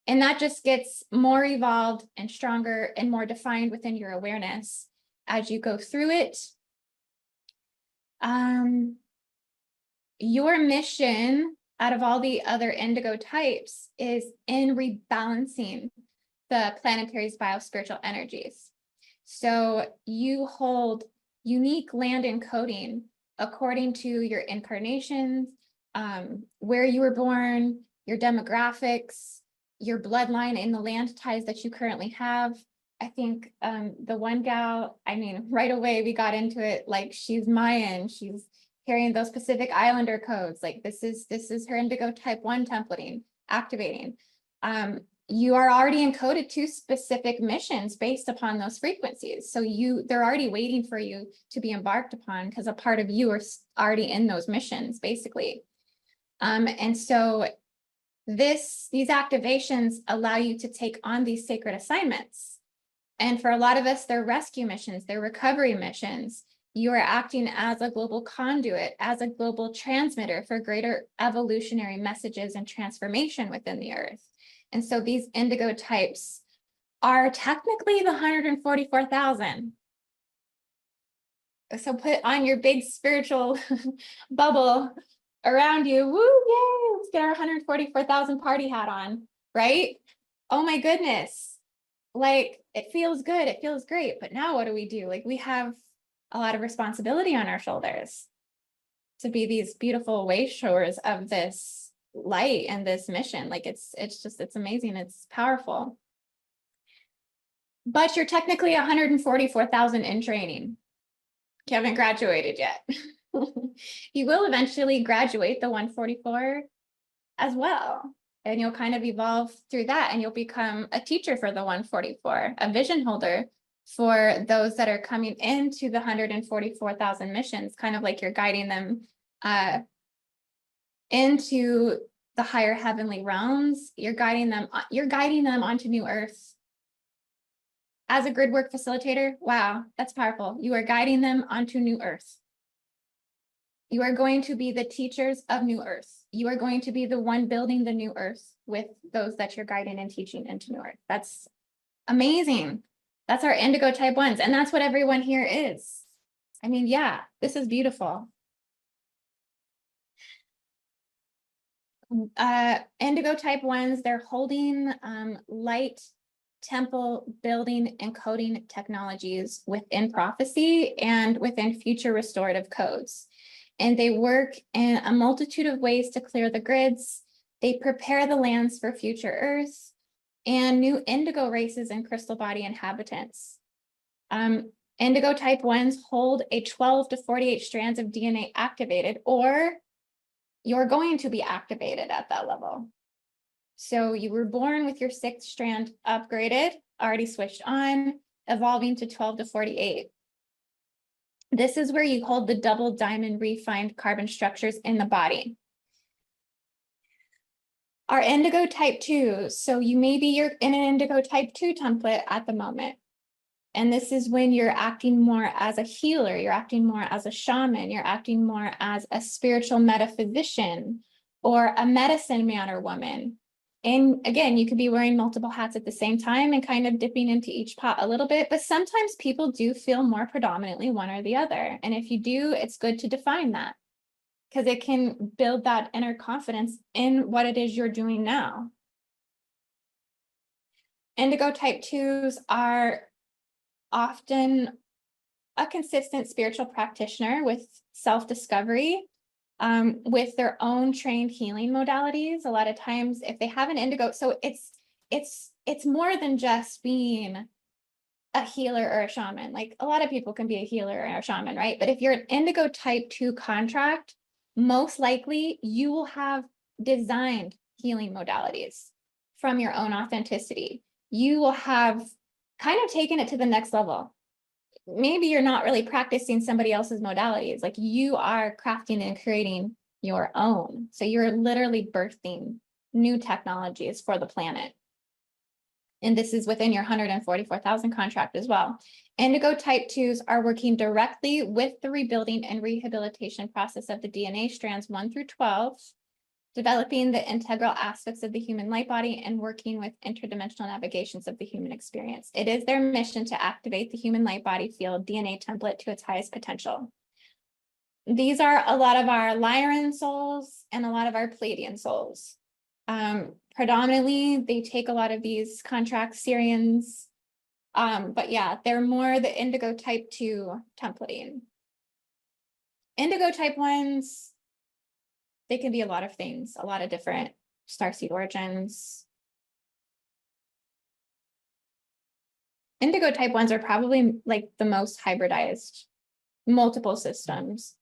that just gets more evolved and stronger and more defined within your awareness as you go through it. Your mission out of all the other indigo types is in rebalancing the planetary's biospiritual energies. So you hold unique land encoding according to your incarnations, where you were born, your demographics, your bloodline in the land ties that you currently have. I think the one gal, I mean, right away we got into it, like she's Mayan, she's carrying those Pacific Islander codes. Like this is her Indigo Type 1 templating, activating. You are already encoded to specific missions based upon those frequencies. So they're already waiting for you to be embarked upon because a part of you are already in those missions, basically. And so these activations allow you to take on these sacred assignments. And for a lot of us, they're rescue missions, they're recovery missions. You are acting as a global conduit, as a global transmitter for greater evolutionary messages and transformation within the earth. And so these indigo types are technically the 144,000. So put on your big spiritual bubble around you. Woo, yay, let's get our 144,000 party hat on, right? Oh my goodness. Like, it feels good, it feels great, but now what do we do? Like, we have a lot of responsibility on our shoulders to be these beautiful way showers of this light and this mission. Like, it's amazing, it's powerful. But you're technically 144,000 in training. You haven't graduated yet. You will eventually graduate the 144 as well. And you'll kind of evolve through that, and you'll become a teacher for the 144, a vision holder for those that are coming into the 144,000 missions, kind of like you're guiding them into the higher heavenly realms. You're guiding them onto new earth. As a gridwork facilitator, wow, that's powerful. You are guiding them onto new earth. You are going to be the teachers of new earth. You are going to be the one building the new earth with those that you're guiding and teaching into new earth. That's amazing. That's our indigo type 1s. And that's what everyone here is. I mean, yeah, this is beautiful. Indigo type 1s, they're holding light temple building and coding technologies within prophecy and within future restorative codes. And they work in a multitude of ways to clear the grids. They prepare the lands for future Earth and new indigo races and crystal body inhabitants. Indigo type 1s hold a 12 to 48 strands of DNA activated, or you're going to be activated at that level. So you were born with your 6th strand upgraded, already switched on, evolving to 12 to 48. This is where you hold the double diamond refined carbon structures in the body. Our indigo type 2, so you're in an indigo type 2 template at the moment. And this is when you're acting more as a healer, you're acting more as a shaman, you're acting more as a spiritual metaphysician or a medicine man or woman. And again, you could be wearing multiple hats at the same time and kind of dipping into each pot a little bit, but sometimes people do feel more predominantly one or the other. And if you do, it's good to define that because it can build that inner confidence in what it is you're doing now. Indigo type 2s are often a consistent spiritual practitioner with self-discovery, with their own trained healing modalities. A lot of times if they have an indigo, so it's more than just being a healer or a shaman. Like, a lot of people can be a healer or a shaman, right? But if you're an indigo type 2 contract, most likely you will have designed healing modalities from your own authenticity. You will have kind of taken it to the next level. Maybe you're not really practicing somebody else's modalities, like you are crafting and creating your own. So you're literally birthing new technologies for the planet. And this is within your 144,000 contract as well. Indigo type 2s are working directly with the rebuilding and rehabilitation process of the DNA strands 1 through 12, developing the integral aspects of the human light body and working with interdimensional navigations of the human experience. It is their mission to activate the human light body field DNA template to its highest potential. These are a lot of our Lyran souls and a lot of our Pleiadian souls. Predominantly, they take a lot of these contracts, Syrians, but yeah, they're more the Indigo type 2 templating. Indigo type 1s, they can be a lot of things, a lot of different starseed origins. Indigo type 1s are probably like the most hybridized, multiple systems.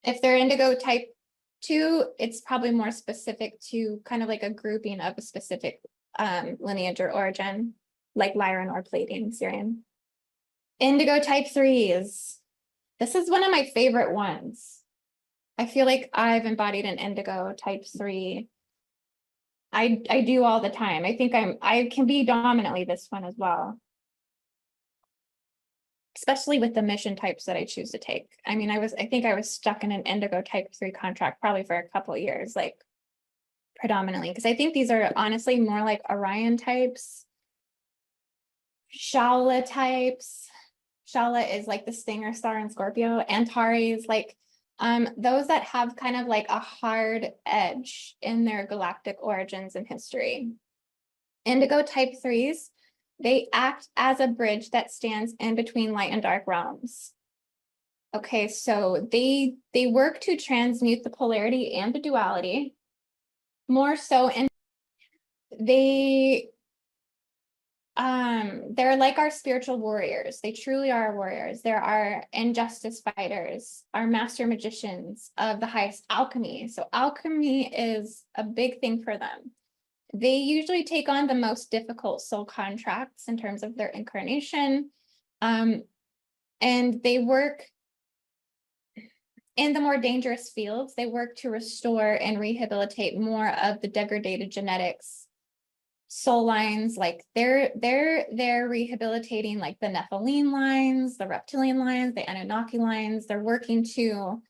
If they're Indigo type 2, it's probably more specific to kind of like a grouping of a specific lineage or origin, like Lyran or Pleiadian Syrian. Indigo type 3s. This is one of my favorite ones. I feel like I've embodied an Indigo type 3. I do all the time. I think I can be dominantly this one as well. Especially with the mission types that I choose to take. I mean, I think I was stuck in an Indigo type 3 contract probably for a couple of years, like predominantly, because I think these are honestly more like Orion types, Shala types. Shala is like the stinger star in Scorpio. Antares, like those that have kind of like a hard edge in their galactic origins and history. Indigo type 3s, they act as a bridge that stands in between light and dark realms. Okay, so they work to transmute the polarity and the duality. More so, and they're like our spiritual warriors. They truly are warriors. They're our injustice fighters, our master magicians of the highest alchemy. So alchemy is a big thing for them. They usually take on the most difficult soul contracts in terms of their incarnation. And they work in the more dangerous fields. They work to restore and rehabilitate more of the degraded genetics, soul lines. Like they're rehabilitating like the Nephilim lines, the reptilian lines, the Anunnaki lines. They're working to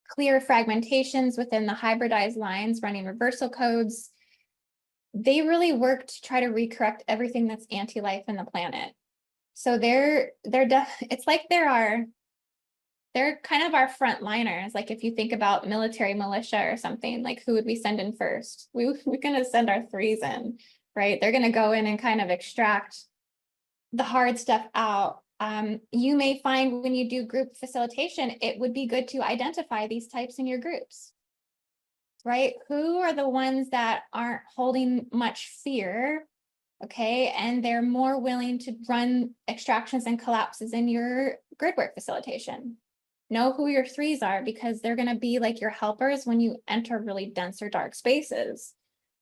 clear fragmentations within the hybridized lines, running reversal codes. They really work to try to recorrect everything that's anti-life in the planet. So it's like they're kind of our frontliners. Like if you think about military militia or something, like who would we send in first? We're going to send our 3s in, right? They're going to go in and kind of extract the hard stuff out. You may find when you do group facilitation, it would be good to identify these types in your groups, right? Who are the ones that aren't holding much fear, okay? And they're more willing to run extractions and collapses in your gridwork facilitation. Know who your 3s are, because they're going to be like your helpers when you enter really dense or dark spaces.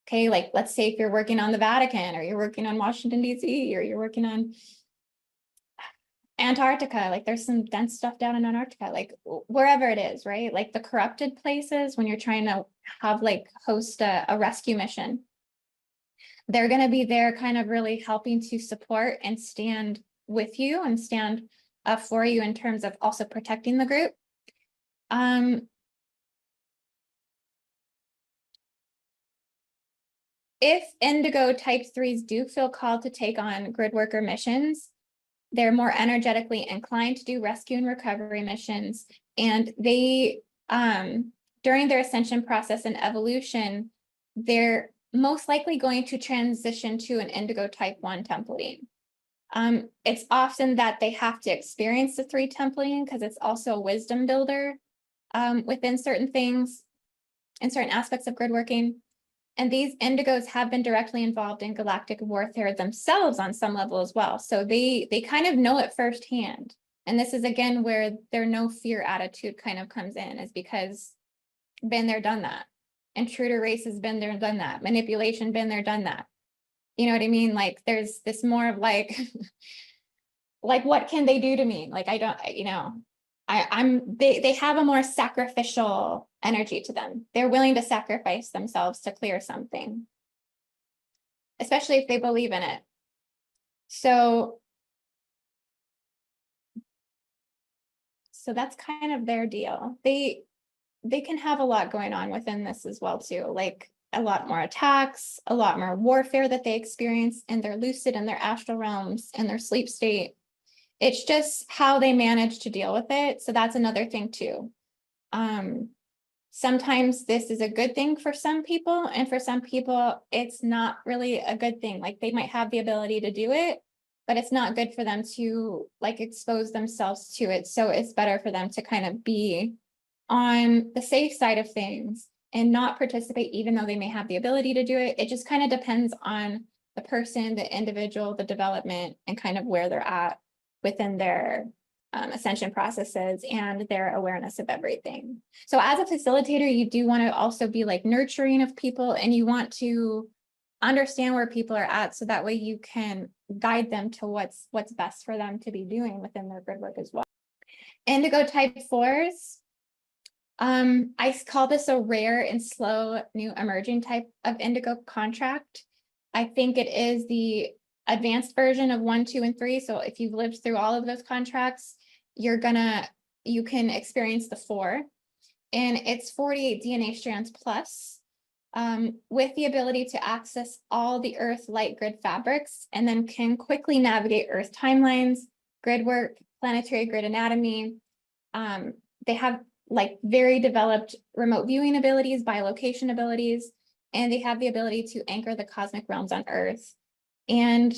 Okay, like let's say if you're working on the Vatican, or you're working on Washington, D.C., or you're working on Antarctica, like there's some dense stuff down in Antarctica, like wherever it is, right? Like the corrupted places, when you're trying to have like host a rescue mission, they're going to be there kind of really helping to support and stand with you and stand for you in terms of also protecting the group. If Indigo type 3s do feel called to take on grid worker missions, they're more energetically inclined to do rescue and recovery missions. And they, during their ascension process and evolution, they're most likely going to transition to an Indigo type 1 templating. It's often that they have to experience the 3 templating, because it's also a wisdom builder within certain things and certain aspects of grid working. And these Indigos have been directly involved in galactic warfare themselves on some level as well. So they kind of know it firsthand. And this is, again, where their no fear attitude kind of comes in, is because been there, done that. Intruder race has been there, done that. Manipulation, been there, done that. You know what I mean? Like there's this more of like, like what can they do to me? Like I don't, they have a more sacrificial energy to them. They're willing to sacrifice themselves to clear something, especially if they believe in it. So that's kind of their deal. They can have a lot going on within this as well too, like a lot more attacks, a lot more warfare that they experience in their lucid and their astral realms and their sleep state. It's just how they manage to deal with it. So that's another thing too. Sometimes this is a good thing for some people, and for some people, it's not really a good thing. Like they might have the ability to do it, but it's not good for them to like expose themselves to it. So it's better for them to kind of be on the safe side of things and not participate, even though they may have the ability to do it. It just kind of depends on the person, the individual, the development, and kind of where they're at within their ascension processes and their awareness of everything. So as a facilitator, you do want to also be like nurturing of people, and you want to understand where people are at, so that way you can guide them to what's best for them to be doing within their grid work as well. Indigo type 4s. I call this a rare and slow new emerging type of indigo contract. I think it is the advanced version of 1, 2, and 3. So if you've lived through all of those contracts, you can experience the 4. And it's 48 DNA strands plus, with the ability to access all the Earth light grid fabrics, and then can quickly navigate Earth timelines, grid work, planetary grid anatomy. They have like very developed remote viewing abilities, bilocation abilities, and they have the ability to anchor the cosmic realms on Earth. And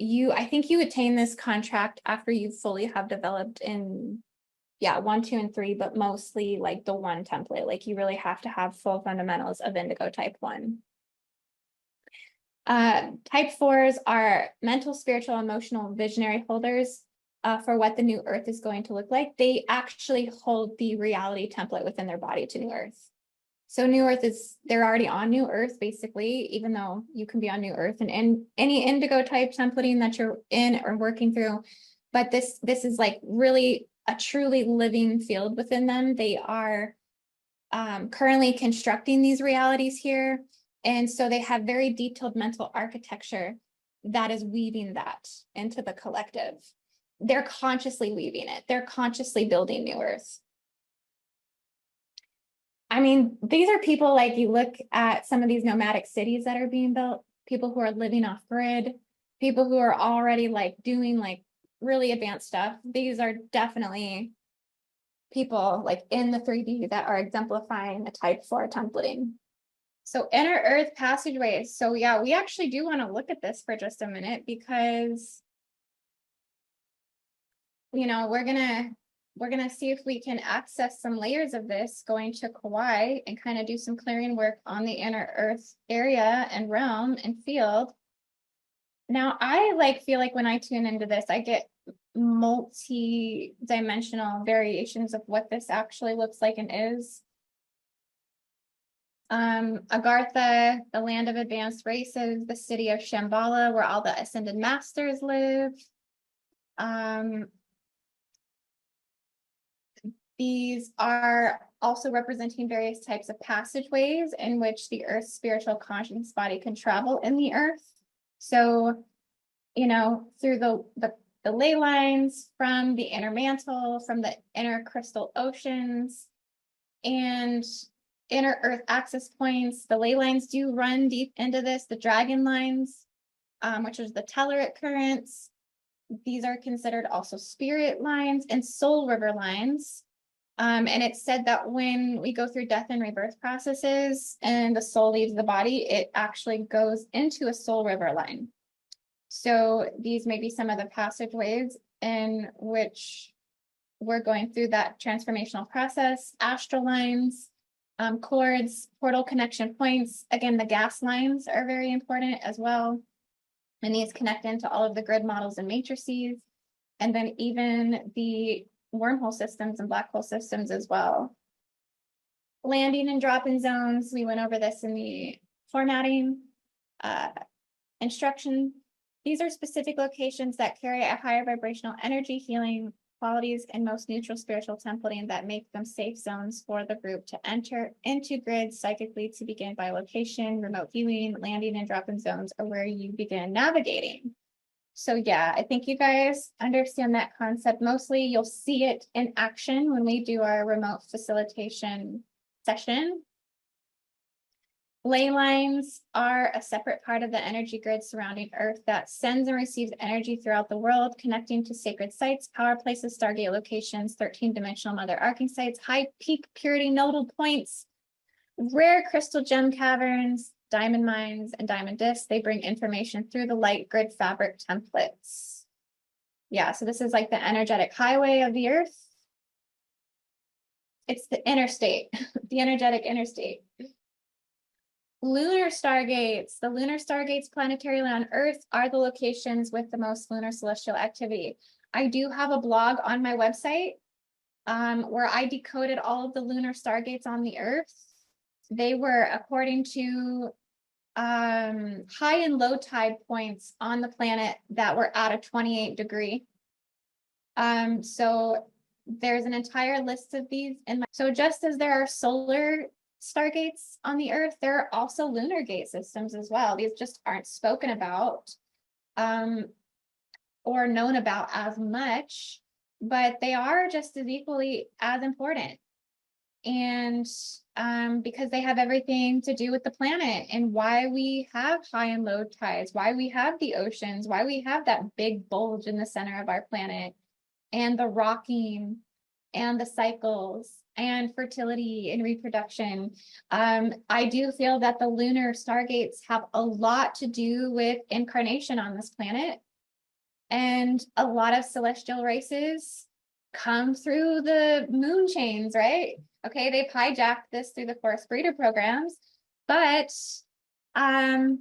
I think you attain this contract after you fully have developed in 1, 2, and 3, but mostly like the 1 template. Like you really have to have full fundamentals of Indigo type 1. Type 4s are mental, spiritual, emotional, visionary holders for what the new Earth is going to look like. They actually hold the reality template within their body to new Earth. So new Earth they're already on new Earth, basically, even though you can be on new Earth and any indigo type templating that you're in or working through. But this is like really a truly living field within them. They are currently constructing these realities here. And so they have very detailed mental architecture that is weaving that into the collective. They're consciously weaving it. They're consciously building new Earth. I mean, these are people, like you look at some of these nomadic cities that are being built, people who are living off grid, people who are already like doing like really advanced stuff. These are definitely people like in the 3D that are exemplifying the type 4 templating. So inner Earth passageways. So yeah, we actually do want to look at this for just a minute, because we're gonna see if we can access some layers of this going to Kauai and kind of do some clearing work on the inner Earth area and realm and field. Now, I feel like when I tune into this, I get multi-dimensional variations of what this actually looks like and is. Agartha, the land of advanced races, the city of Shambhala, where all the ascended masters live. These are also representing various types of passageways in which the Earth's spiritual conscious body can travel in the Earth. So, through the ley lines from the inner mantle, from the inner crystal oceans, and inner Earth access points. The ley lines do run deep into this. The dragon lines, which is the Telluric currents. These are considered also spirit lines and soul river lines. And it's said that when we go through death and rebirth processes and the soul leaves the body, it actually goes into a soul river line. So these may be some of the passageways in which we're going through that transformational process. Astral lines, cords, portal connection points. Again, the gas lines are very important as well. And these connect into all of the grid models and matrices. And then even the wormhole systems and black hole systems as well. Landing and drop-in zones, we went over this in the formatting instruction. These are specific locations that carry a higher vibrational energy healing qualities and most neutral spiritual templating that make them safe zones for the group to enter into grids psychically to begin by location, remote viewing, landing and drop-in zones are where you begin navigating. So yeah, I think you guys understand that concept. Mostly you'll see it in action when we do our remote facilitation session. Ley lines are a separate part of the energy grid surrounding Earth that sends and receives energy throughout the world, connecting to sacred sites, power places, Stargate locations, 13-dimensional mother arcing sites, high peak purity nodal points, rare crystal gem caverns, diamond mines, and diamond discs. They bring information through the light grid fabric templates. Yeah, so this is like the energetic highway of the Earth. It's the interstate, the energetic interstate. Lunar stargates. The lunar stargates planetarily on Earth are the locations with the most lunar celestial activity. I do have a blog on my website where I decoded all of the lunar stargates on the Earth. They were according to high and low tide points on the planet that were at a 28 degree. So there's an entire list of these. So just as there are solar stargates on the Earth, there are also lunar gate systems as well. These just aren't spoken about or known about as much, but they are just as equally as important. And because they have everything to do with the planet and why we have high and low tides, why we have the oceans, why we have that big bulge in the center of our planet, and the rocking and the cycles and fertility and reproduction. I do feel that the lunar stargates have a lot to do with incarnation on this planet. And a lot of celestial races come through the moon chains, right? Okay, they've hijacked this through the forest breeder programs, but I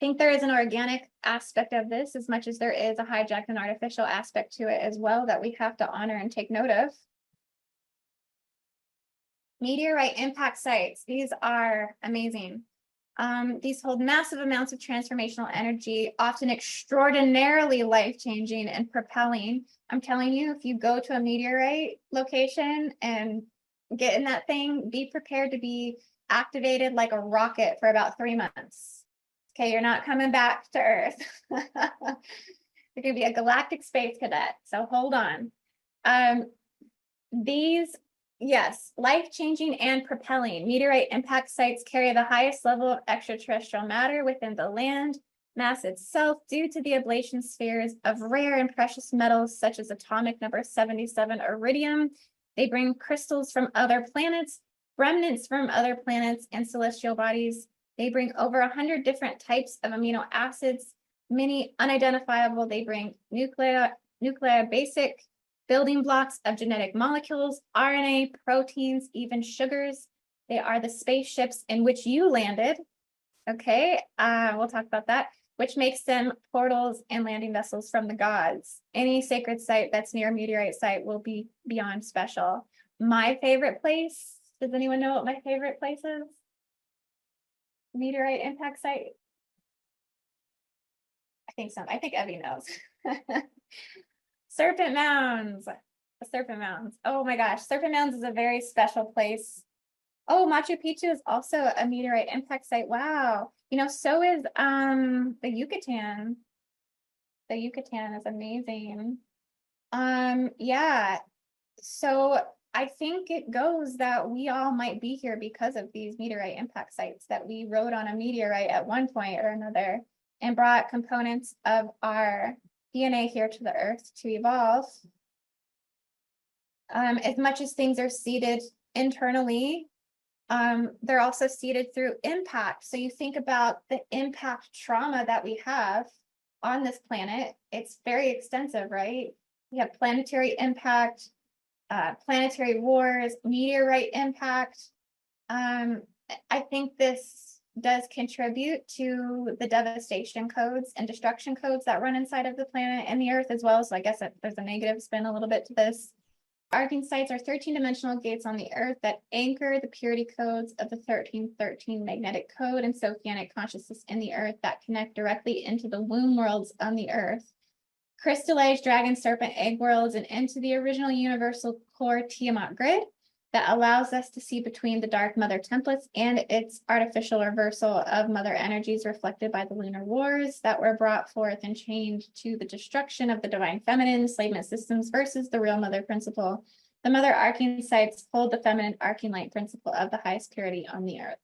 think there is an organic aspect of this as much as there is a hijacked and artificial aspect to it as well that we have to honor and take note of. Meteorite impact sites. These are amazing. These hold massive amounts of transformational energy, often extraordinarily life-changing and propelling. I'm telling you, if you go to a meteorite location and get in that thing, be prepared to be activated like a rocket for about 3 months. Okay, you're not coming back to Earth. You're going to be a galactic space cadet, so hold on. These, yes, life-changing and propelling. Meteorite impact sites carry the highest level of extraterrestrial matter within the land mass itself due to the ablation spheres of rare and precious metals such as atomic number 77 iridium. They bring crystals from other planets, remnants from other planets and celestial bodies. They bring over 100 different types of amino acids, many unidentifiable. They bring nuclear basic building blocks of genetic molecules, RNA, proteins, even sugars. They are the spaceships in which you landed. Okay, we'll talk about that, which makes them portals and landing vessels from the gods. Any sacred site that's near a meteorite site will be beyond special. My favorite place, does anyone know what my favorite place is? Meteorite impact site? I think so. I think Evie knows. Serpent Mounds. Serpent Mounds. Oh my gosh. Serpent Mounds is a very special place. Oh, Machu Picchu is also a meteorite impact site. Wow. You know, so is the Yucatan. The Yucatan is amazing. Yeah. So I think it goes that we all might be here because of these meteorite impact sites, that we rode on a meteorite at one point or another and brought components of our DNA here to the Earth to evolve. As much as things are seeded internally, they're also seeded through impact. So you think about the impact trauma that we have on this planet. It's very extensive, right? We have planetary impact, planetary wars, meteorite impact. I think this does contribute to the devastation codes and destruction codes that run inside of the planet and the Earth as well. So I guess there's a negative spin a little bit to this. Arcing sites are 13-dimensional gates on the Earth that anchor the purity codes of the 1313 magnetic code and Sophianic consciousness in the Earth that connect directly into the womb worlds on the Earth. crystallized dragon, serpent, egg worlds, and into the original universal core Tiamat grid that allows us to see between the dark mother templates and its artificial reversal of mother energies reflected by the lunar wars that were brought forth and chained to the destruction of the divine feminine enslavement systems versus the real mother principle. The mother arcing sites hold the feminine arcing light principle of the highest purity on the earth.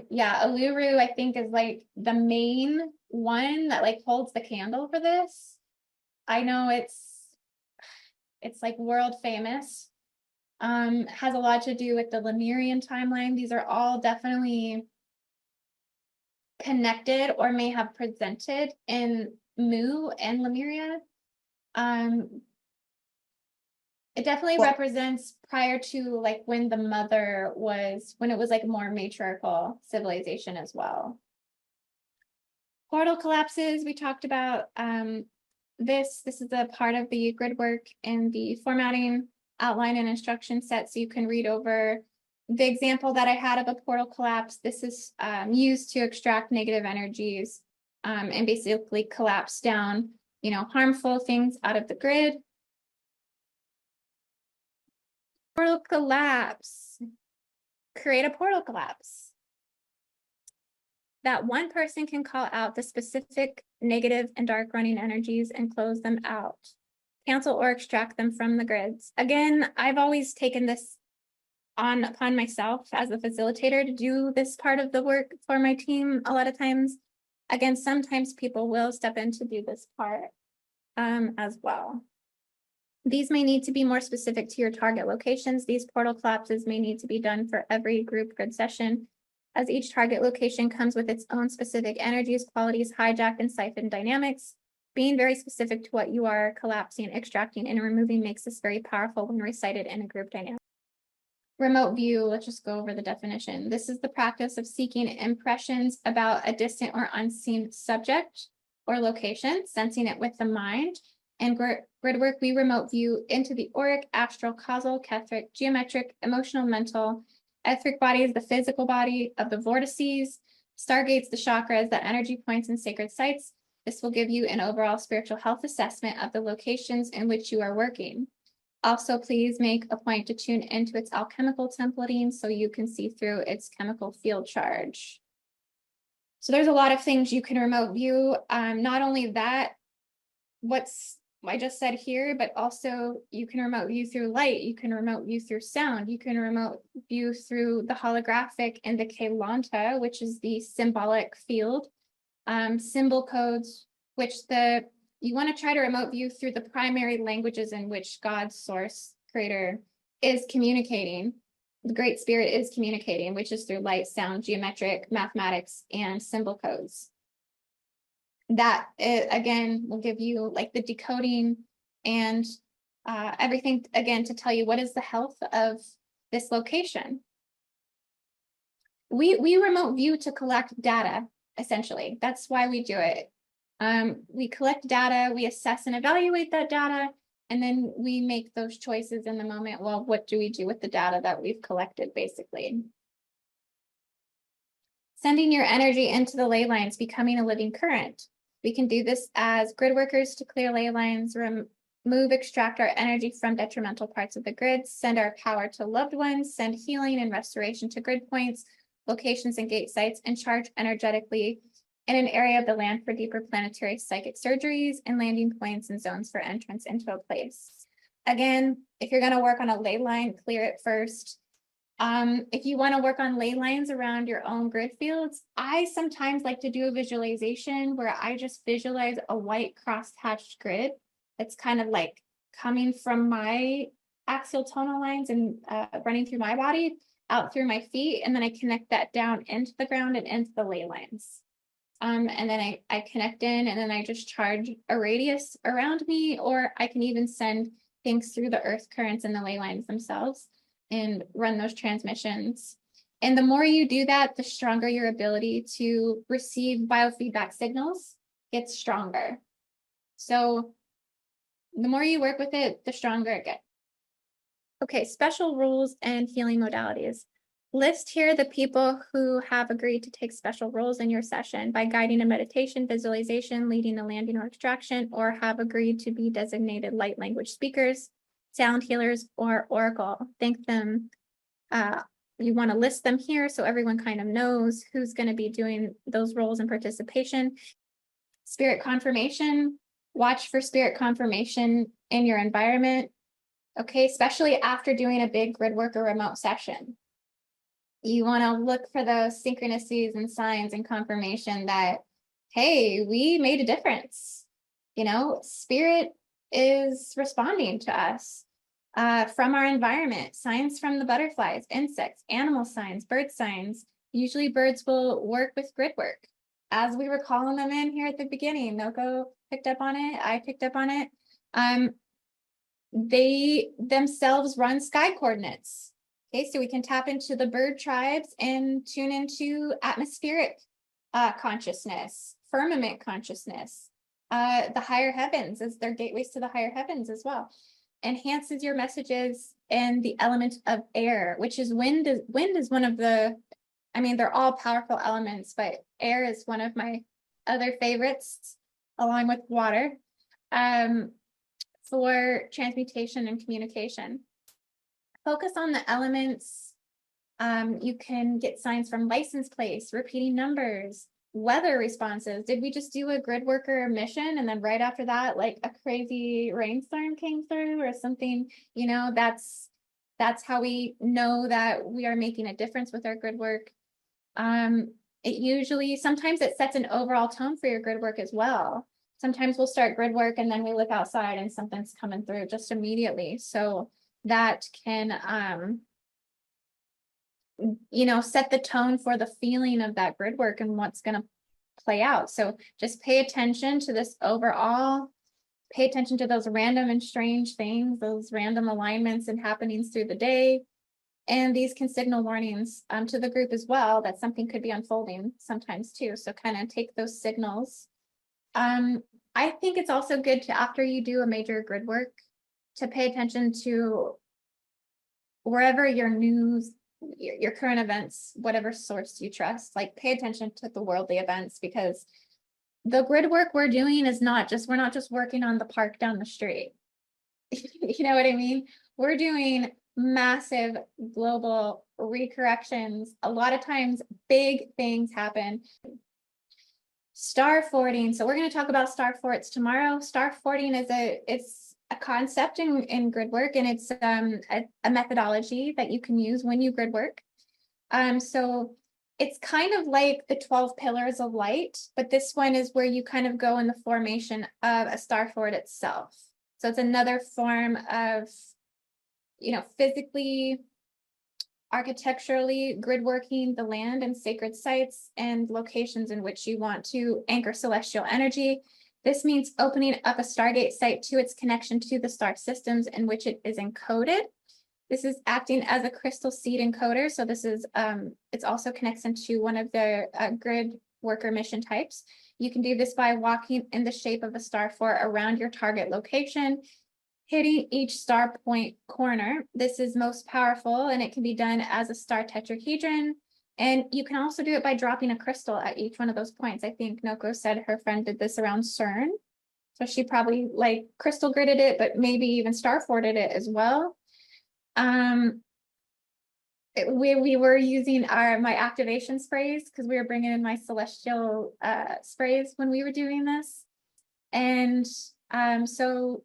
Yeah, Uluru, I think, is like the main one that like holds the candle for this. I know it's like world famous. Has a lot to do with the Lemurian timeline. These are all definitely connected or may have presented in Mu and Lemuria. It definitely represents prior to like when the mother was, when it was like more matriarchal civilization as well. Portal collapses, we talked about this is a part of the grid work and the formatting outline and instruction set, so you can read over the example that I had of a portal collapse. This is used to extract negative energies and basically collapse down, harmful things out of the grid. Portal collapse. Create a portal collapse. That one person can call out the specific negative and dark running energies and close them out. Cancel or extract them from the grids. Again, I've always taken this upon myself as a facilitator to do this part of the work for my team a lot of times. Again, sometimes people will step in to do this part as well. These may need to be more specific to your target locations. These portal collapses may need to be done for every group grid session, as each target location comes with its own specific energies, qualities, hijack, and siphon dynamics. Being very specific to what you are collapsing, extracting, and removing makes this very powerful when recited in a group dynamic. Remote view, let's just go over the definition. This is the practice of seeking impressions about a distant or unseen subject or location, sensing it with the mind. And grid work, we remote view into the auric, astral, causal, catheric, geometric, emotional, mental, etheric bodies, the physical body of the vortices, stargates, the chakras, the energy points, and sacred sites. This will give you an overall spiritual health assessment of the locations in which you are working. Also, please make a point to tune into its alchemical templating so you can see through its chemical field charge. So there's a lot of things you can remote view. Not only that, I just said here, but also you can remote view through light, you can remote view through sound, you can remote view through the holographic and the Kailanta, which is the symbolic field, symbol codes, which you want to try to remote view through the primary languages in which God's source creator is communicating. The Great Spirit is communicating, which is through light, sound, geometric, mathematics, and symbol codes. That, again, will give you like the decoding and everything, again, to tell you what is the health of this location. We remote view to collect data, essentially. That's why we do it. We collect data, we assess and evaluate that data, and then we make those choices in the moment. Well, what do we do with the data that we've collected, basically? Sending your energy into the ley lines, becoming a living current. We can do this as grid workers to clear ley lines, extract our energy from detrimental parts of the grid, send our power to loved ones, send healing and restoration to grid points, locations, and gate sites, and charge energetically in an area of the land for deeper planetary psychic surgeries and landing points and zones for entrance into a place. Again, if you're going to work on a ley line, clear it first. If you want to work on ley lines around your own grid fields, I sometimes like to do a visualization where I just visualize a white cross-hatched grid that's kind of like coming from my axial tonal lines and running through my body out through my feet, and then I connect that down into the ground and into the ley lines. And then I connect in, and then I just charge a radius around me, or I can even send things through the earth currents and the ley lines themselves and run those transmissions. And the more you do that, the stronger your ability to receive biofeedback signals gets stronger. So the more you work with it, the stronger it gets. Okay, special rules and healing modalities. List here the people who have agreed to take special roles in your session by guiding a meditation, visualization, leading a landing or extraction, or have agreed to be designated light language speakers, sound healers, or oracle. Thank them. You want to list them here so everyone kind of knows who's going to be doing those roles and participation. Spirit confirmation. Watch for spirit confirmation in your environment. Okay, especially after doing a big grid work or remote session. You want to look for those synchronicities and signs and confirmation that, hey, we made a difference. You know, spirit is responding to us from our environment, signs from the butterflies, insects, animal signs, bird signs. Usually birds will work with grid work. As we were calling them in here at the beginning, Noko picked up on it, I picked up on it. They themselves run sky coordinates. Okay, so we can tap into the bird tribes and tune into atmospheric consciousness, firmament consciousness, the higher heavens as their gateways to the higher heavens as well. Enhances your messages and the element of air, which is wind. Wind is one of the, I mean, they're all powerful elements, but air is one of my other favorites, along with water, for transmutation and communication. Focus on the elements. You can get signs from license plates, repeating numbers, weather responses. Did we just do a grid worker mission and then right after that, like a crazy rainstorm came through or something? You know, that's how we know that we are making a difference with our grid work. Sometimes it sets an overall tone for your grid work as well. Sometimes we'll start grid work and then we look outside and something's coming through just immediately. So that can, you know, set the tone for the feeling of that grid work and what's going to play out. So just pay attention to this overall, pay attention to those random and strange things, those random alignments and happenings through the day. And these can signal warnings to the group as well that something could be unfolding sometimes too. So kind of take those signals. I think it's also good to, after you do a major grid work, to pay attention to wherever your news, your current events, whatever source you trust, like pay attention to the worldly events, because the grid work we're doing is we're not just working on the park down the street. You know what I mean? We're doing massive global recorrections. A lot of times big things happen. Starforting. So we're going to talk about starforts tomorrow. Starforting is it's a concept in grid work, and it's a methodology that you can use when you grid work. So it's kind of like the 12 pillars of light, but this one is where you kind of go in the formation of a starfort itself. So it's another form of, you know, physically, architecturally grid working the land and sacred sites and locations in which you want to anchor celestial energy. This means opening up a Stargate site to its connection to the star systems in which it is encoded. This is acting as a crystal seed encoder. So this is, it also connects into one of the grid worker mission types. You can do this by walking in the shape of a star fort around your target location, hitting each star point corner. This is most powerful, and it can be done as a star tetrahedron. And you can also do it by dropping a crystal at each one of those points. I think Noko said her friend did this around CERN. So she probably like crystal gridded it, but maybe even starforted it as well. We were using my activation sprays because we were bringing in my celestial sprays when we were doing this. And so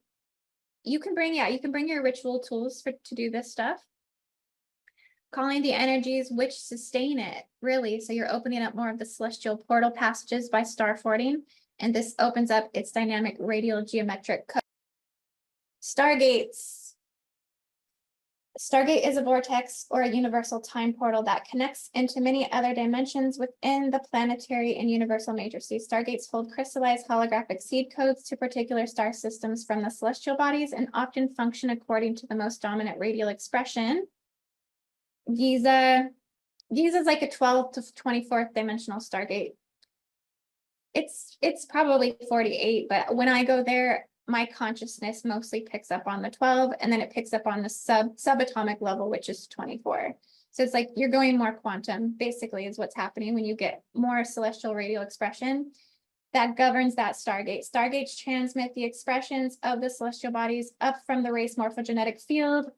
you can bring your ritual tools to do this stuff. Calling the energies which sustain it, really. So you're opening up more of the celestial portal passages by starforting, and this opens up its dynamic radial geometric code. Stargates. Stargate is a vortex or a universal time portal that connects into many other dimensions within the planetary and universal matrices. Stargates hold crystallized holographic seed codes to particular star systems from the celestial bodies and often function according to the most dominant radial expression. Giza is like a 12th to 24th dimensional Stargate. It's probably 48, but when I go there, my consciousness mostly picks up on the 12, and then it picks up on the subatomic level, which is 24. So it's like you're going more quantum, basically, is what's happening when you get more celestial radial expression that governs that Stargate. Stargates transmit the expressions of the celestial bodies up from the race morphogenetic field.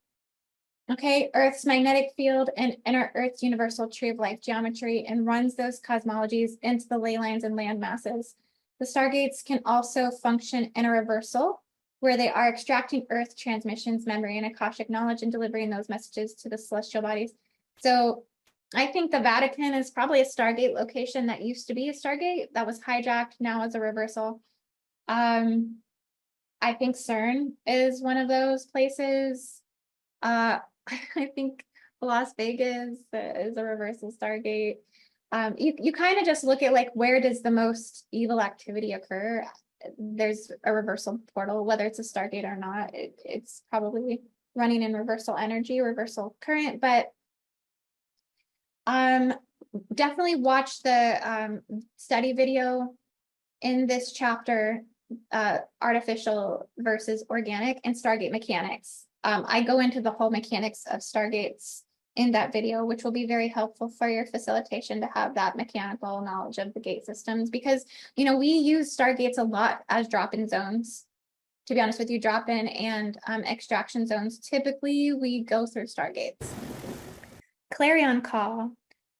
Okay, Earth's magnetic field and enter Earth's universal tree of life geometry and runs those cosmologies into the ley lines and land masses. The Stargates can also function in a reversal, where they are extracting Earth transmissions, memory, and Akashic knowledge and delivering those messages to the celestial bodies. So I think the Vatican is probably a Stargate location that used to be a Stargate that was hijacked now as a reversal. I think CERN is one of those places. I think Las Vegas is a reversal Stargate. You kind of just look at like, where does the most evil activity occur? There's a reversal portal, whether it's a Stargate or not. It's probably running in reversal energy, reversal current, but definitely watch the study video in this chapter, artificial versus organic and Stargate mechanics. I go into the whole mechanics of Stargates in that video, which will be very helpful for your facilitation to have that mechanical knowledge of the gate systems, because, you know, we use Stargates a lot as drop-in zones. To be honest with you, drop-in and extraction zones, typically we go through Stargates. Clarion call.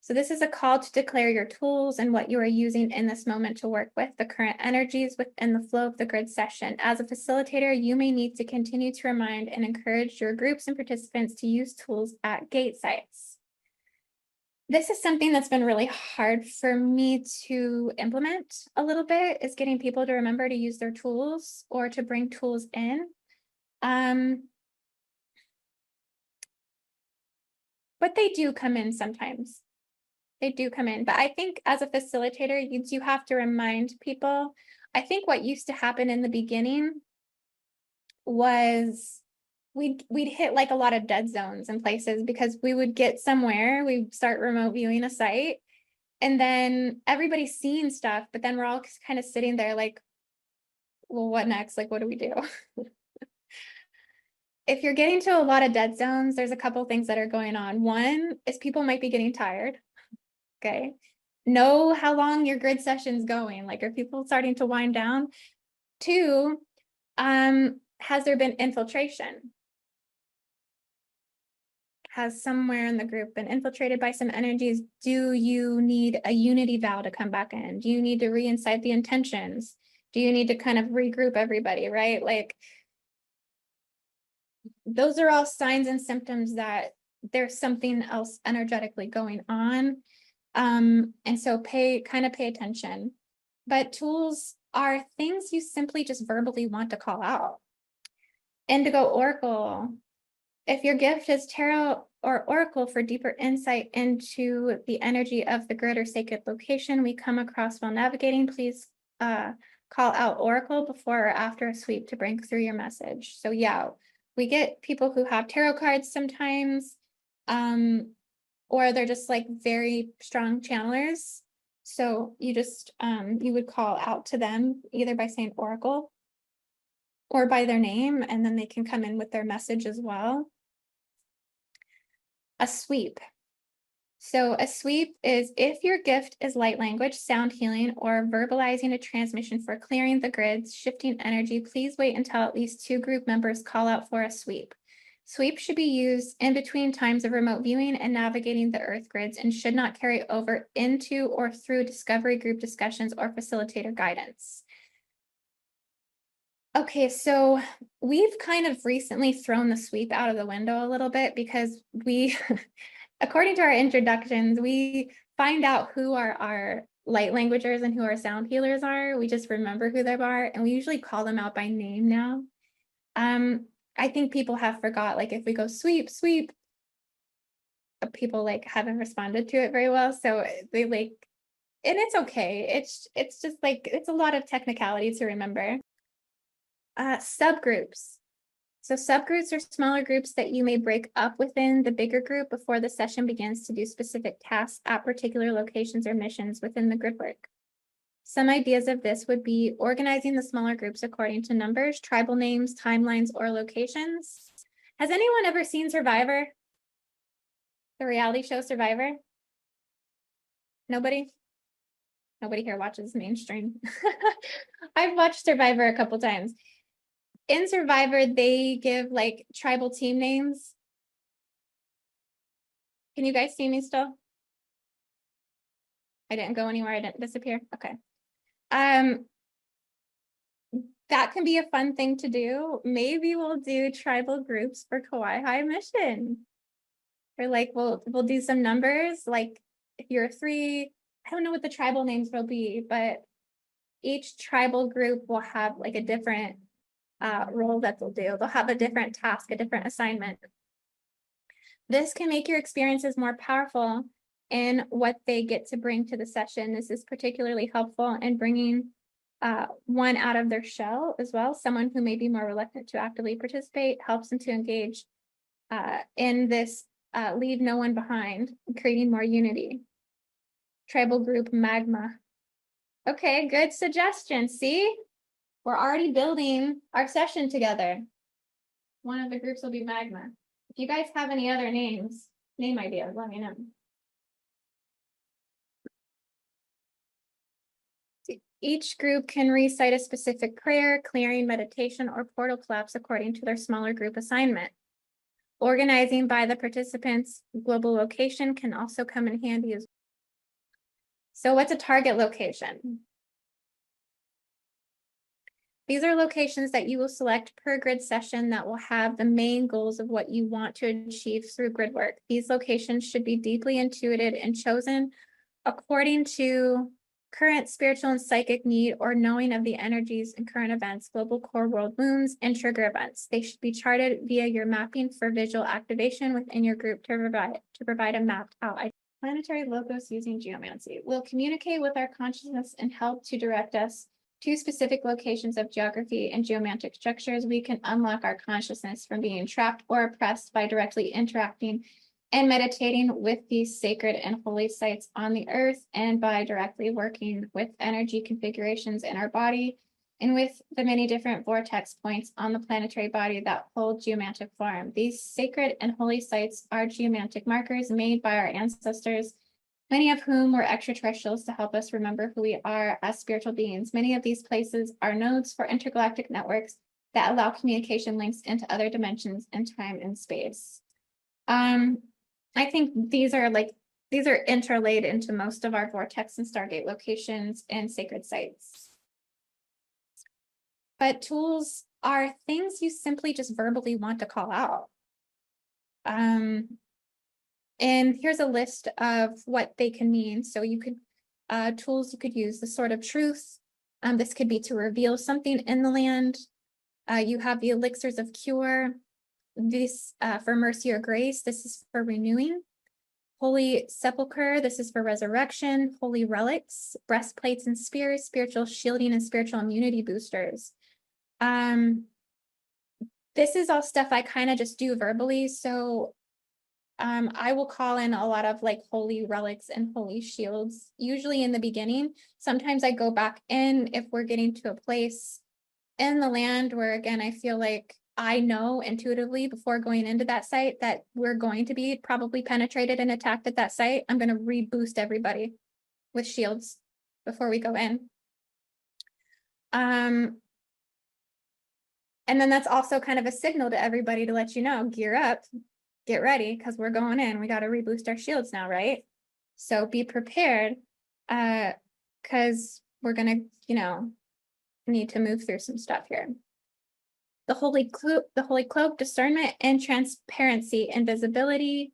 So this is a call to declare your tools and what you are using in this moment to work with the current energies within the flow of the grid session. As a facilitator, you may need to continue to remind and encourage your groups and participants to use tools at gate sites. This is something that's been really hard for me to implement a little bit, is getting people to remember to use their tools or to bring tools in. But they do come in sometimes. They do come in, but I think as a facilitator, you do have to remind people. I think what used to happen in the beginning was we'd hit like a lot of dead zones in places, because we would get somewhere, we'd start remote viewing a site, and then everybody's seeing stuff, but then we're all kind of sitting there like, well, what next? Like, what do we do? If you're getting to a lot of dead zones, there's a couple things that are going on. One is people might be getting tired. Okay. Know how long your grid session's going. Like, are people starting to wind down? Two, has there been infiltration? Has somewhere in the group been infiltrated by some energies? Do you need a unity vow to come back in? Do you need to reincite the intentions? Do you need to kind of regroup everybody, right? Like, those are all signs and symptoms that there's something else energetically going on. And so pay attention. But tools are things you simply just verbally want to call out. Indigo Oracle. If your gift is tarot or oracle for deeper insight into the energy of the grid or sacred location we come across while navigating, please call out oracle before or after a sweep to bring through your message. So yeah, we get people who have tarot cards sometimes, or they're just like very strong channelers. So you just, you would call out to them either by saying oracle or by their name, and then they can come in with their message as well. A sweep. So a sweep is if your gift is light language, sound healing, or verbalizing a transmission for clearing the grids, shifting energy, please wait until at least 2 group members call out for a sweep. Sweep should be used in between times of remote viewing and navigating the Earth grids, and should not carry over into or through discovery group discussions or facilitator guidance. Okay, so we've kind of recently thrown the sweep out of the window a little bit, because we, according to our introductions, we find out who our light languagers and who our sound healers are. We just remember who they are, and we usually call them out by name now. I think people have forgot, like, if we go sweep, sweep, people like haven't responded to it very well. So they like, and it's okay. It's just like, it's a lot of technicality to remember. Subgroups. So subgroups are smaller groups that you may break up within the bigger group before the session begins to do specific tasks at particular locations or missions within the grid work. Some ideas of this would be organizing the smaller groups according to numbers, tribal names, timelines, or locations. Has anyone ever seen Survivor? The reality show Survivor? Nobody? Nobody here watches mainstream. I've watched Survivor a couple times. In Survivor, they give like tribal team names. Can you guys see me still? I didn't go anywhere. I didn't disappear. Okay. That can be a fun thing to do. Maybe we'll do tribal groups for Kauai High mission. Or like we'll do some numbers. Like if you're a 3, I don't know what the tribal names will be, but each tribal group will have like a different role that they'll do. They'll have a different task, a different assignment. This can make your experiences more powerful in what they get to bring to the session. This is particularly helpful in bringing one out of their shell as well. Someone who may be more reluctant to actively participate helps them to engage in this leave no one behind, creating more unity. Tribal group magma. Okay, good suggestion. See, we're already building our session together. One of the groups will be magma. If you guys have any other name ideas, let me know. Each group can recite a specific prayer, clearing, meditation, or portal collapse according to their smaller group assignment. Organizing by the participants' global location can also come in handy as well. So what's a target location? These are locations that you will select per grid session that will have the main goals of what you want to achieve through grid work. These locations should be deeply intuited and chosen according to current spiritual and psychic need or knowing of the energies and current events, global core world wounds, and trigger events. They should be charted via your mapping for visual activation within your group to provide a mapped out idea. Planetary logos using geomancy will communicate with our consciousness and help to direct us to specific locations of geography and geomantic structures. We can unlock our consciousness from being trapped or oppressed by directly interacting and meditating with these sacred and holy sites on the earth, and by directly working with energy configurations in our body and with the many different vortex points on the planetary body that hold geomantic form. These sacred and holy sites are geomantic markers made by our ancestors, many of whom were extraterrestrials to help us remember who we are as spiritual beings. Many of these places are nodes for intergalactic networks that allow communication links into other dimensions in time and space. I think these are interlaid into most of our vortex and Stargate locations and sacred sites. But tools are things you simply just verbally want to call out. And here's a list of what they can mean. So you could, tools you could use, the sword of truth. This could be to reveal something in the land. You have the elixirs of cure. This for mercy or grace. This is for renewing. Holy sepulcher. This is for resurrection. Holy relics, breastplates and spears, spiritual shielding and spiritual immunity boosters. This is all stuff I kind of just do verbally. So I will call in a lot of like holy relics and holy shields, usually in the beginning. Sometimes I go back in if we're getting to a place in the land where, again, I feel like I know intuitively before going into that site that we're going to be probably penetrated and attacked at that site. I'm going to reboost everybody with shields before we go in. And then that's also kind of a signal to everybody to let you know, gear up, get ready, because we're going in. We got to reboost our shields now, right? So be prepared, because we're going to, need to move through some stuff here. The holy cloak, discernment and transparency, invisibility.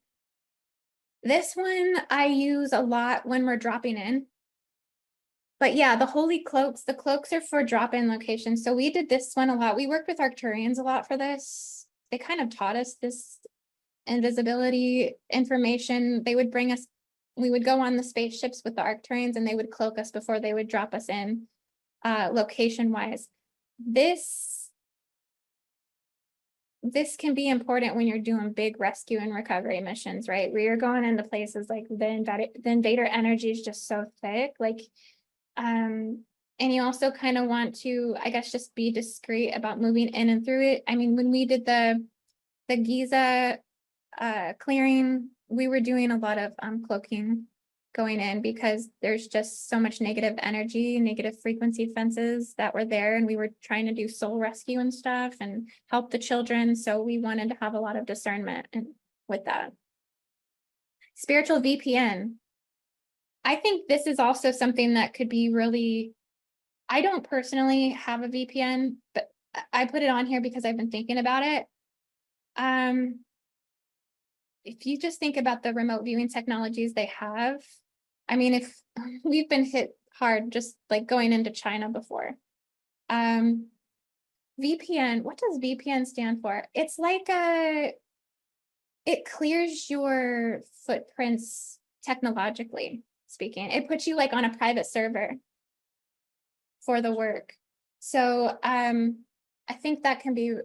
This one I use a lot when we're dropping in. But yeah, the holy cloaks, the cloaks are for drop-in locations. So we did this one a lot. We worked with Arcturians a lot for this. They kind of taught us this invisibility information. They would bring us, we would go on the spaceships with the Arcturians and they would cloak us before they would drop us in location-wise. This can be important when you're doing big rescue and recovery missions, right? Where you're going into places like the invader energy is just so thick. And you also kind of want to, I guess, just be discreet about moving in and through it. I mean, when we did the Giza clearing we were doing a lot of cloaking going in because there's just so much negative energy, negative frequency fences that were there, and we were trying to do soul rescue and stuff and help the children. So we wanted to have a lot of discernment with that. Spiritual VPN. I think this is also something that could be really, I don't personally have a VPN, but I put it on here because I've been thinking about it. If you just think about the remote viewing technologies they have, I mean, if we've been hit hard just like going into China before. VPN, what does VPN stand for? It's like it clears your footprints technologically speaking. It puts you like on a private server for the work. So I think that can be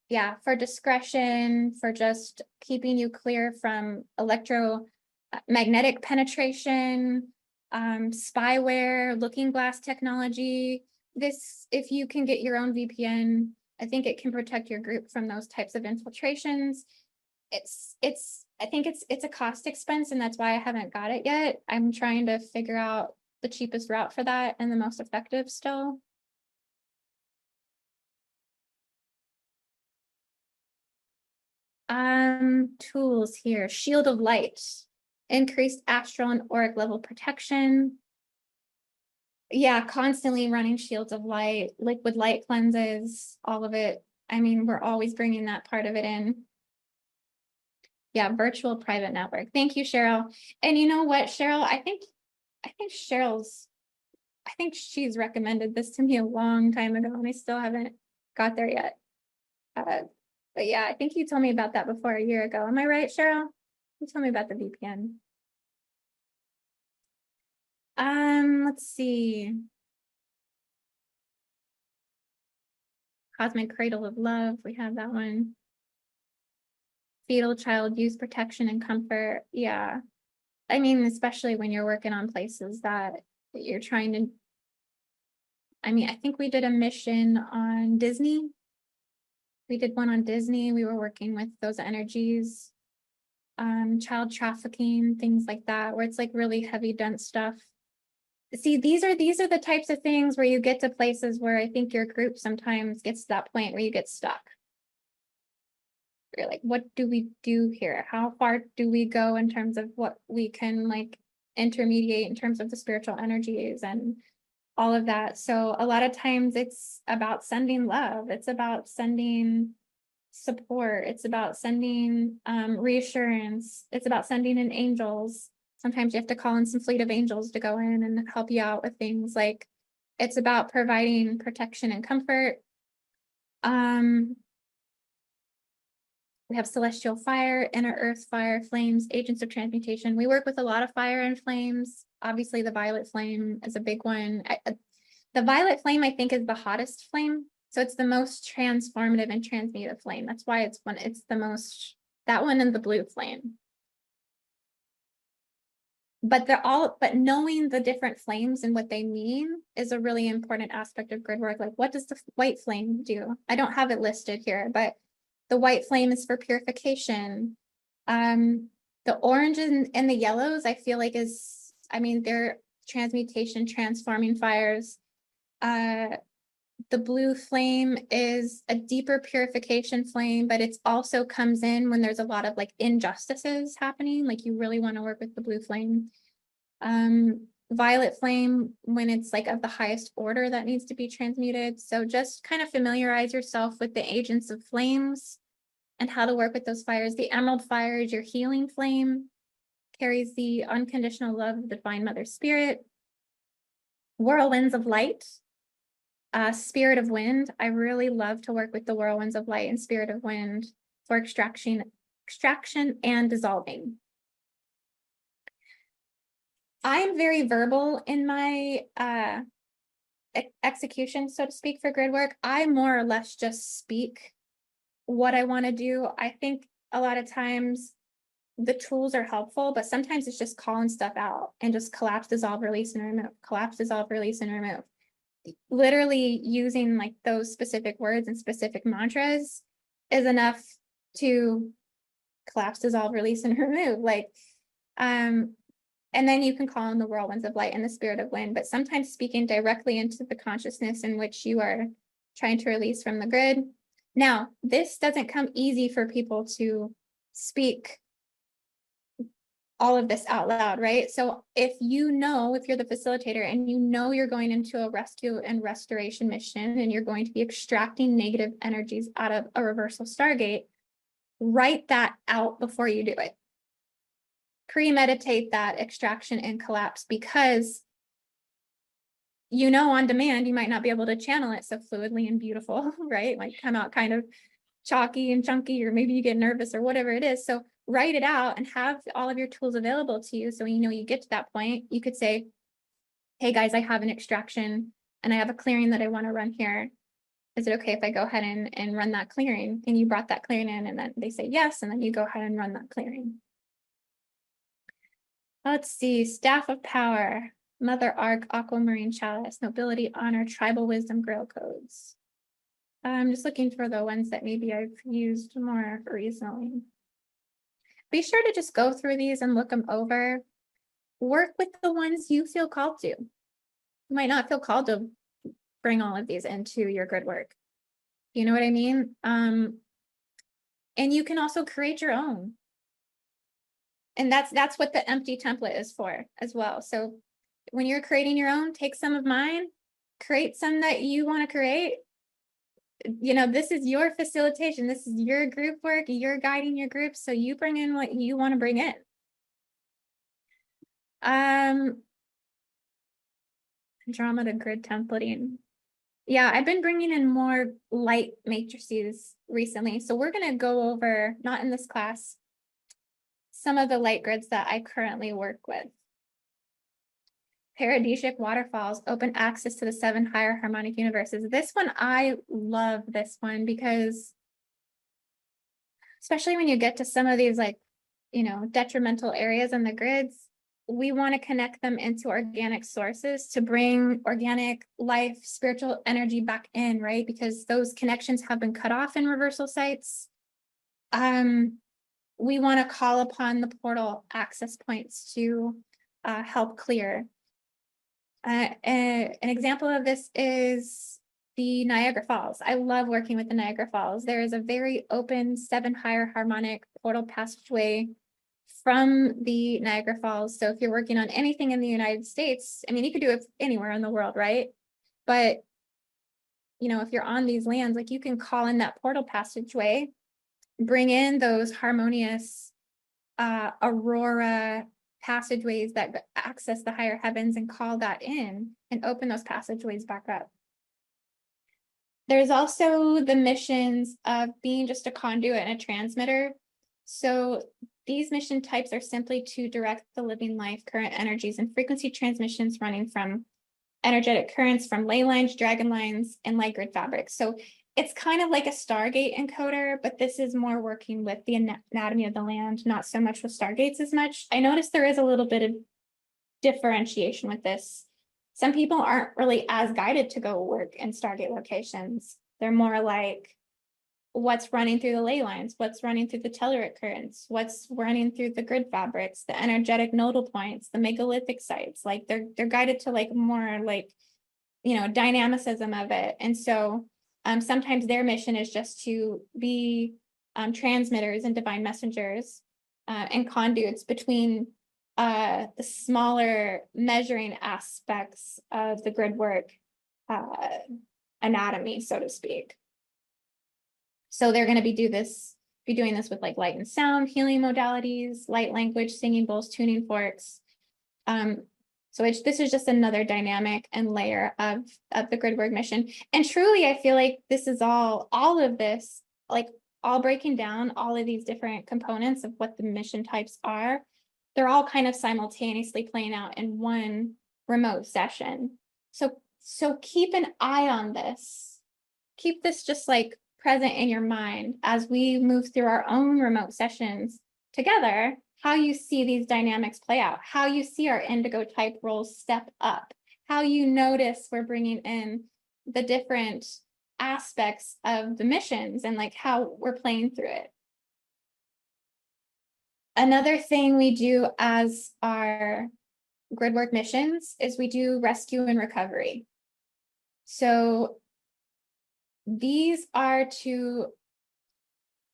yeah, for discretion, for just keeping you clear from electromagnetic penetration, spyware, looking glass technology. This, if you can get your own VPN, I think it can protect your group from those types of infiltrations. I think it's a cost expense, and that's why I haven't got it yet. I'm trying to figure out the cheapest route for that and the most effective still. Tools here. Shield of light, increased astral and auric level protection. Yeah, constantly running shields of light, liquid light cleanses, all of it. I mean, we're always bringing that part of it in. Yeah, virtual private network. Thank you, Cheryl. And you know what, Cheryl? I think she's recommended this to me a long time ago, and I still haven't got there yet. But yeah, I think you told me about that before a year ago. Am I right, Cheryl? You told me about the VPN. Let's see. Cosmic Cradle of Love, we have that one. Fetal child use protection and comfort. Yeah. I mean, especially when you're working on places that you're trying to, I mean, I think we did a mission on Disney. We did one on Disney. We were working with those energies, child trafficking, things like that, where it's like really heavy, dense stuff. See, these are the types of things where you get to places where I think your group sometimes gets to that point where you get stuck. You're like, what do we do here? How far do we go in terms of what we can like intermediate in terms of the spiritual energies and all of that? So a lot of times it's about sending love. It's about sending support. It's about sending reassurance. It's about sending in angels. Sometimes you have to call in some fleet of angels to go in and help you out with things. Like, it's about providing protection and comfort. We have celestial fire, inner earth fire, flames, agents of transmutation. We work with a lot of fire and flames. Obviously, the violet flame is a big one. The violet flame, I think, is the hottest flame. So it's the most transformative and transmutative flame. That's why it's the most, that one and the blue flame. But knowing the different flames and what they mean is a really important aspect of grid work. Like, what does the white flame do? I don't have it listed here, but the white flame is for purification. The orange and the yellows, I feel like they're transmutation, transforming fires. The blue flame is a deeper purification flame, but it also comes in when there's a lot of like injustices happening. Like, you really want to work with the blue flame. Violet flame, when it's like of the highest order that needs to be transmuted. So just kind of familiarize yourself with the agents of flames and how to work with those fires. The emerald fire is your healing flame, carries the unconditional love of the Divine Mother Spirit. Whirlwinds of light. Spirit of wind. I really love to work with the whirlwinds of light and spirit of wind for extraction and dissolving. I'm very verbal in my execution, so to speak, for grid work. I more or less just speak what I want to do. I think a lot of times the tools are helpful, but sometimes it's just calling stuff out and just collapse, dissolve, release, and remove. Collapse, dissolve, release, and remove. Literally using like those specific words and specific mantras is enough to collapse, dissolve, release, and remove. Like, and then you can call in the whirlwinds of light and the spirit of wind, but sometimes speaking directly into the consciousness in which you are trying to release from the grid. Now, this doesn't come easy for people to speak all of this out loud, right? So if you're the facilitator and you know you're going into a rescue and restoration mission and you're going to be extracting negative energies out of a reversal Stargate, write that out before you do it. Premeditate that extraction and collapse, because on demand, you might not be able to channel it so fluidly and beautiful, right? Like come out kind of chalky and chunky, or maybe you get nervous or whatever it is. So write it out and have all of your tools available to you. So you get to that point, you could say, hey guys, I have an extraction and I have a clearing that I want to run here. Is it okay if I go ahead and run that clearing? And you brought that clearing in, and then they say yes, and then you go ahead and run that clearing. Let's see, Staff of Power, Mother Arc, Aquamarine Chalice, Nobility, Honor, Tribal Wisdom, Grail Codes. I'm just looking for the ones that maybe I've used more recently. Be sure to just go through these and look them over. Work with the ones you feel called to. You might not feel called to bring all of these into your grid work. You know what I mean? And you can also create your own. And that's what the empty template is for as well. So when you're creating your own, take some of mine, create some that you want to create. This is your facilitation. This is your group work. You're guiding your group. So you bring in what you want to bring in. Andromeda grid templating. Yeah, I've been bringing in more light matrices recently. So we're going to go over, not in this class, some of the light grids that I currently work with. Paradisiac waterfalls, open access to the 7 higher harmonic universes. This one, I love this one because, especially when you get to some of these detrimental areas in the grids, we want to connect them into organic sources to bring organic life, spiritual energy back in, right? Because those connections have been cut off in reversal sites. We want to call upon the portal access points to help clear. An example of this is the Niagara Falls. I love working with the Niagara Falls. There is a very open 7 higher harmonic portal passageway from the Niagara Falls. So if you're working on anything in the United States, I mean, you could do it anywhere in the world, right? But, if you're on these lands, like you can call in that portal passageway, bring in those harmonious Aurora passageways that access the higher heavens and call that in and open those passageways back up. There's also the missions of being just a conduit and a transmitter. So these mission types are simply to direct the living life, current energies, and frequency transmissions running from energetic currents from ley lines, dragon lines, and light grid fabrics. So it's kind of like a Stargate encoder, but this is more working with the anatomy of the land, not so much with Stargates as much. I noticed there is a little bit of differentiation with this. Some people aren't really as guided to go work in Stargate locations. They're more like what's running through the ley lines, what's running through the telluric currents, what's running through the grid fabrics, the energetic nodal points, the megalithic sites. Like they're guided to like more like, dynamicism of it. And so sometimes their mission is just to be transmitters and divine messengers and conduits between the smaller measuring aspects of the grid work anatomy, so to speak. So they're going to be doing this with like light and sound, healing modalities, light language, singing bowls, tuning forks. So this is just another dynamic and layer of the Gridwork mission. And truly, I feel like this is all of this, like all breaking down all of these different components of what the mission types are. They're all kind of simultaneously playing out in one remote session. So keep an eye on this. Keep this just like present in your mind as we move through our own remote sessions together, how you see these dynamics play out, how you see our indigo type roles step up, how you notice we're bringing in the different aspects of the missions and like how we're playing through it. Another thing we do as our Gridwork missions is we do rescue and recovery. So these are two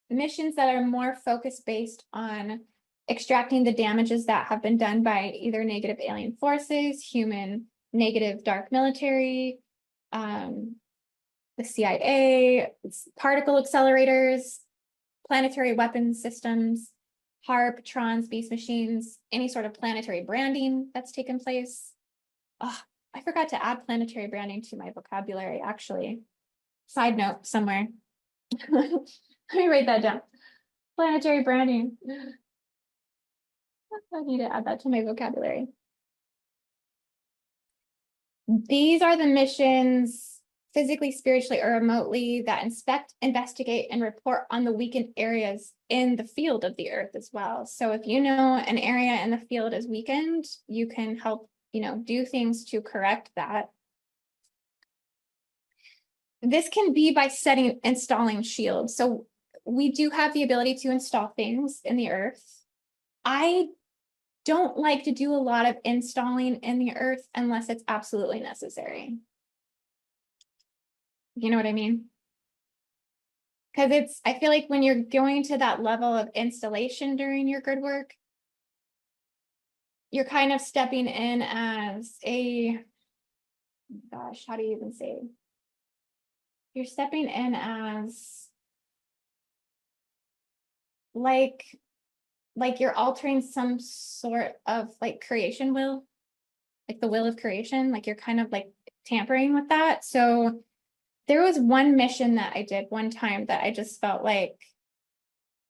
missions that are more focused based on extracting the damages that have been done by either negative alien forces, human negative dark military, the CIA, particle accelerators, planetary weapons systems, HARP, trons, beast machines, any sort of planetary branding that's taken place. Oh, I forgot to add planetary branding to my vocabulary, actually. Side note somewhere. Let me write that down. Planetary branding. I need to add that to my vocabulary. These are the missions, physically, spiritually, or remotely, that inspect, investigate, and report on the weakened areas in the field of the Earth as well. So if you know an area in the field is weakened, you can help, do things to correct that. This can be by installing shields. So we do have the ability to install things in the Earth. I don't like to do a lot of installing in the Earth unless it's absolutely necessary. You know what I mean? Because I feel like when you're going to that level of installation during your grid work, you're kind of stepping in as gosh, how do you even say? You're stepping in as like you're altering some sort of like creation will, like the will of creation, like you're kind of like tampering with that. So there was one mission that I did one time that I just felt like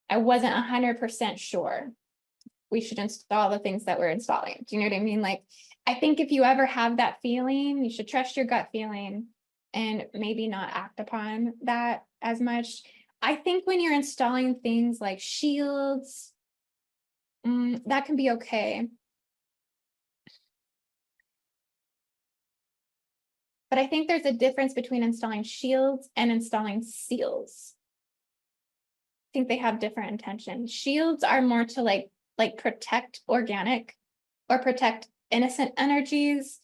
I wasn't 100% sure we should install the things that we're installing. Do you know what I mean? Like, I think if you ever have that feeling, you should trust your gut feeling and maybe not act upon that as much. I think when you're installing things like shields, that can be okay. But I think there's a difference between installing shields and installing seals. I think they have different intentions. Shields are more to like protect organic or protect innocent energies.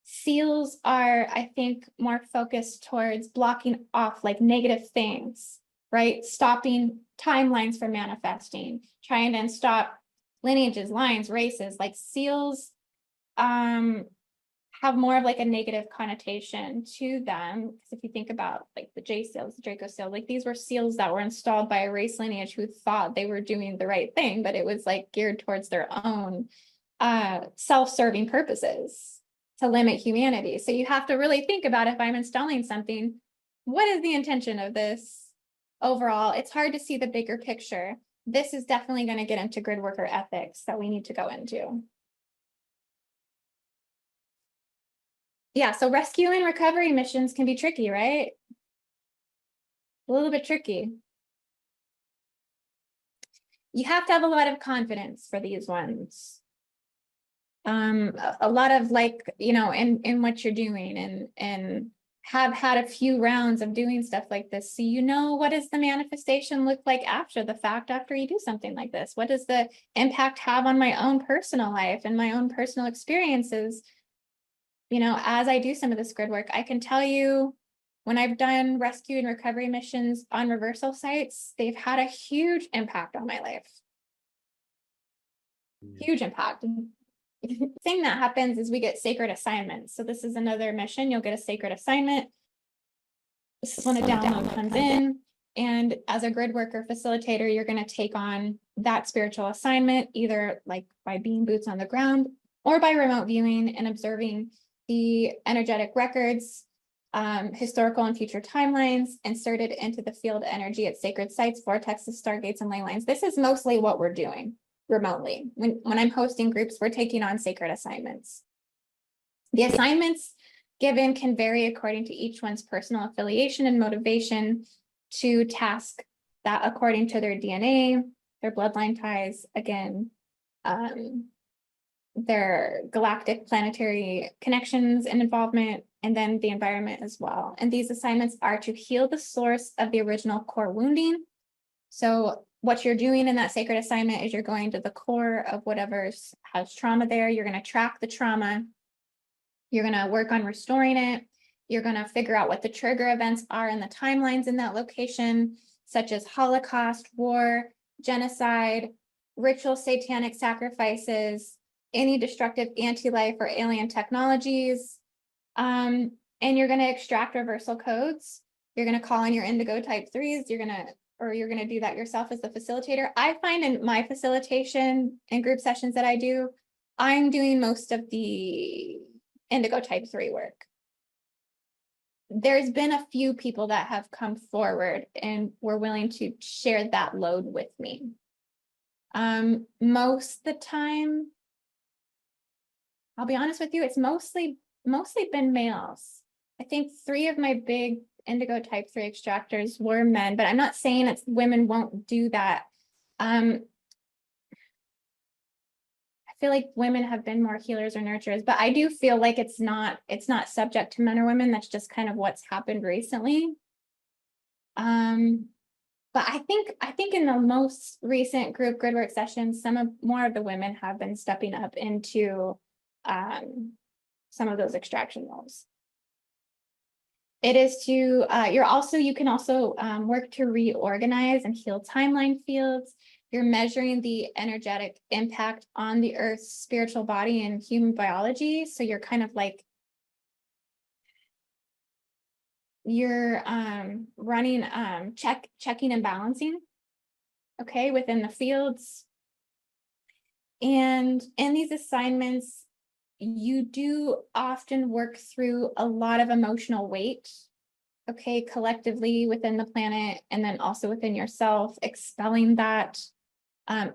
Seals are, I think, more focused towards blocking off like negative things, right? Stopping timelines from manifesting, trying to stop lineages, lines, races. Like seals have more of like a negative connotation to them. Because if you think about like the J seals, the Draco seal, like these were seals that were installed by a race lineage who thought they were doing the right thing, but it was like geared towards their own self-serving purposes to limit humanity. So you have to really think about, if I'm installing something, what is the intention of this overall? It's hard to see the bigger picture. This is definitely going to get into grid worker ethics that we need to go into. Yeah, so rescue and recovery missions can be tricky, right? A little bit tricky. You have to have a lot of confidence for these ones. A lot of like, in what you're doing, and have had a few rounds of doing stuff like this. So what does the manifestation look like after the fact, after you do something like this? What does the impact have on my own personal life and my own personal experiences? As I do some of this grid work, I can tell you when I've done rescue and recovery missions on reversal sites, they've had a huge impact on my life. Huge impact. The thing that happens is we get sacred assignments. So this is another mission. You'll get a sacred assignment. This is when a download comes in. And as a grid worker facilitator, you're going to take on that spiritual assignment, either like by being boots on the ground or by remote viewing and observing the energetic records, historical and future timelines inserted into the field energy at sacred sites, vortexes, stargates, and ley lines. This is mostly what we're doing remotely. When I'm hosting groups, we're taking on sacred assignments. The assignments given can vary according to each one's personal affiliation and motivation to task that according to their DNA, their bloodline ties, again, their galactic planetary connections and involvement, and then the environment as well. And these assignments are to heal the source of the original core wounding. So what you're doing in that sacred assignment is you're going to the core of whatever has trauma there. You're going to track the trauma. You're going to work on restoring it. You're going to figure out what the trigger events are in the timelines in that location, such as Holocaust, war, genocide, ritual satanic sacrifices, any destructive anti-life or alien technologies. And you're going to extract reversal codes. You're going to call in your Indigo Type 3s. You're going to do that yourself as the facilitator. I find in my facilitation and group sessions that I do, I'm doing most of the Indigo Type 3 work. There's been a few people that have come forward and were willing to share that load with me. Most of the time, I'll be honest with you, it's mostly been males. I think 3 of my big Indigo Type 3 extractors were men, but I'm not saying it's women won't do that. I feel like women have been more healers or nurturers, but I do feel like it's not subject to men or women. That's just kind of what's happened recently. But I think in the most recent group Gridwork sessions, more of the women have been stepping up into some of those extraction roles. It is to, you can also work to reorganize and heal timeline fields. You're measuring the energetic impact on the Earth's spiritual body and human biology. So you're kind of like, you're running, checking and balancing, okay, within the fields. And in these assignments, you do often work through a lot of emotional weight, okay, collectively within the planet, and then also within yourself, expelling that.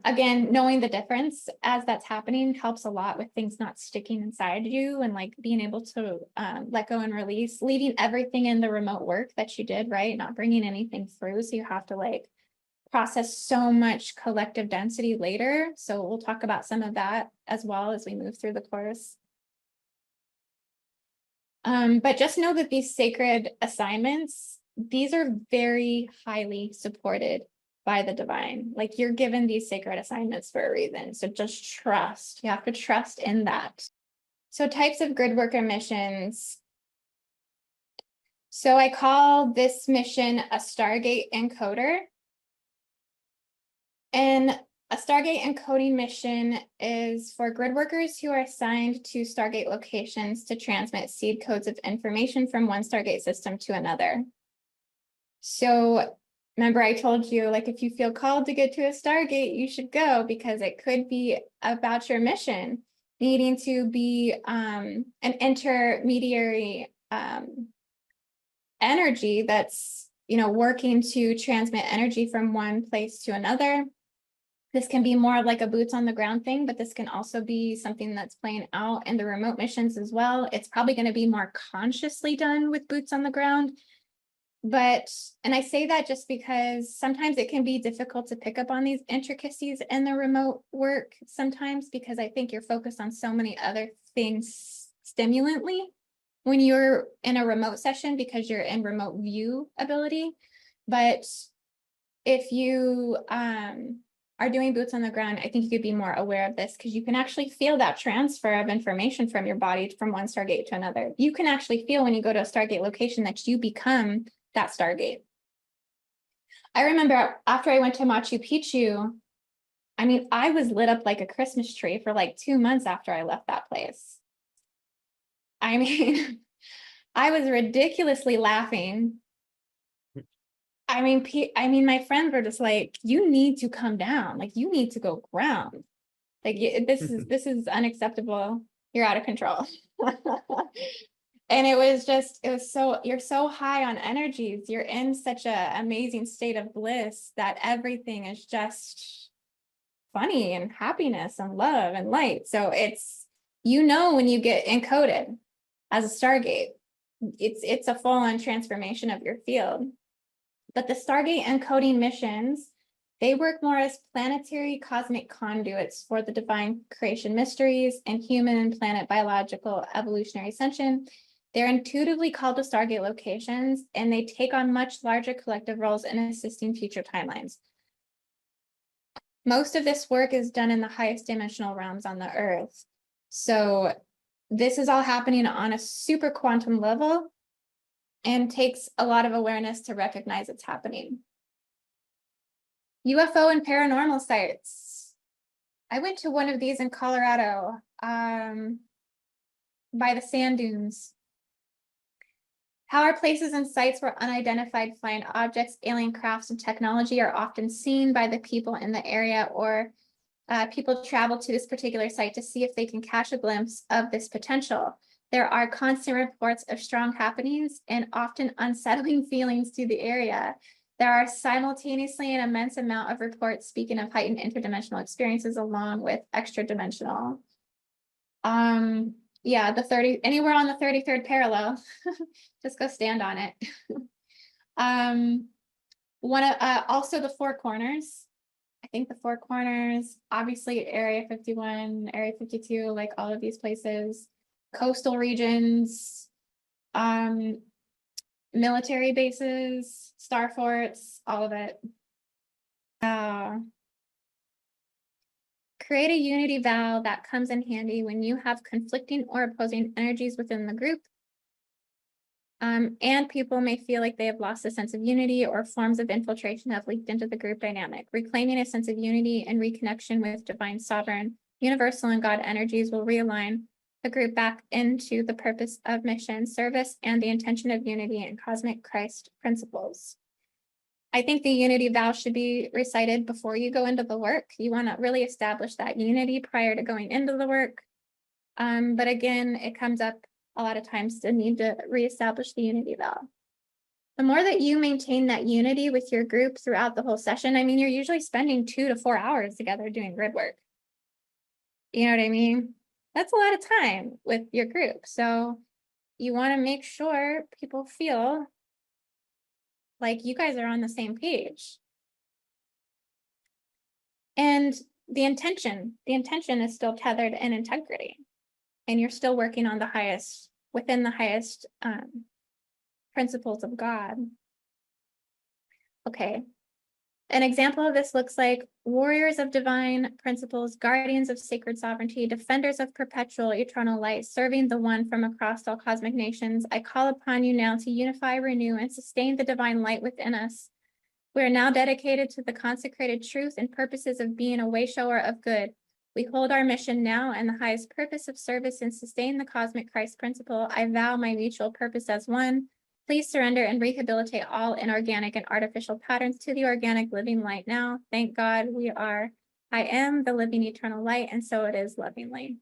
Again, knowing the difference as that's happening helps a lot with things not sticking inside you and like being able to let go and release, leaving everything in the remote work that you did, right? Not bringing anything through. So you have to like process so much collective density later. So we'll talk about some of that as well as we move through the course. But just know that these sacred assignments, these are very highly supported by the divine. Like you're given these sacred assignments for a reason. So just trust. You have to trust in that. So types of grid worker missions. So I call this mission a Stargate encoder. And a Stargate encoding mission is for grid workers who are assigned to Stargate locations to transmit seed codes of information from one Stargate system to another. So remember I told you, like, if you feel called to get to a Stargate, you should go because it could be about your mission, needing to be an intermediary energy that's, working to transmit energy from one place to another. This can be more of like a boots on the ground thing, but this can also be something that's playing out in the remote missions as well. It's probably going to be more consciously done with boots on the ground. And I say that just because sometimes it can be difficult to pick up on these intricacies in the remote work sometimes, because I think you're focused on so many other things stimulantly when you're in a remote session because you're in remote view ability. But if you are doing boots on the ground, I think you could be more aware of this because you can actually feel that transfer of information from your body from one Stargate to another. You can actually feel when you go to a Stargate location that you become that Stargate. I remember after I went to Machu Picchu, I mean, I was lit up like a Christmas tree for like 2 months after I left that place. I mean, I was ridiculously laughing. I mean, my friends were just like, you need to come down. Like, you need to go ground. Like, this is unacceptable. You're out of control. And you're so high on energies. You're in such an amazing state of bliss that everything is just funny and happiness and love and light. So it's, when you get encoded as a Stargate, it's a full-on transformation of your field. But the Stargate encoding missions, they work more as planetary cosmic conduits for the divine creation mysteries and human and planet biological evolutionary ascension. They're intuitively called to Stargate locations, and they take on much larger collective roles in assisting future timelines. Most of this work is done in the highest dimensional realms on the earth. So this is all happening on a super quantum level and takes a lot of awareness to recognize it's happening. UFO and paranormal sites. I went to one of these in Colorado, by the sand dunes. How are places and sites where unidentified flying objects, alien crafts, and technology are often seen by the people in the area, or people travel to this particular site to see if they can catch a glimpse of this potential. There are constant reports of strong happenings and often unsettling feelings to the area. There are simultaneously an immense amount of reports speaking of heightened interdimensional experiences along with extra-dimensional. Yeah, anywhere on the 33rd parallel, just go stand on it. Also the Four Corners. I think the Four Corners, obviously Area 51, Area 52, like all of these places, coastal regions, military bases, starforts, all of it. Create a unity vow that comes in handy when you have conflicting or opposing energies within the group. And people may feel like they have lost a sense of unity, or forms of infiltration have leaked into the group dynamic. Reclaiming a sense of unity and reconnection with divine, sovereign, universal, and God energies will realign the group back into the purpose of mission, service, and the intention of unity and cosmic Christ principles. I think the unity vow should be recited before you go into the work. You want to really establish that unity prior to going into the work. But again, it comes up a lot of times to need to reestablish the unity vow. The more that you maintain that unity with your group throughout the whole session, I mean, you're usually spending 2 to 4 hours together doing grid work. You know what I mean? That's a lot of time with your group. So you want to make sure people feel like you guys are on the same page. And the intention is still tethered in integrity. And you're still working on within the highest principles of God. Okay. An example of this looks like warriors of divine principles, guardians of sacred sovereignty, defenders of perpetual eternal light, serving the one from across all cosmic nations. I call upon you now to unify, renew, and sustain the divine light within us. We are now dedicated to the consecrated truth and purposes of being a way shower of good. We hold our mission now and the highest purpose of service and sustain the cosmic Christ principle. I vow my mutual purpose as one. Please surrender and rehabilitate all inorganic and artificial patterns to the organic living light now. Thank God I am the living eternal light, and so it is lovingly.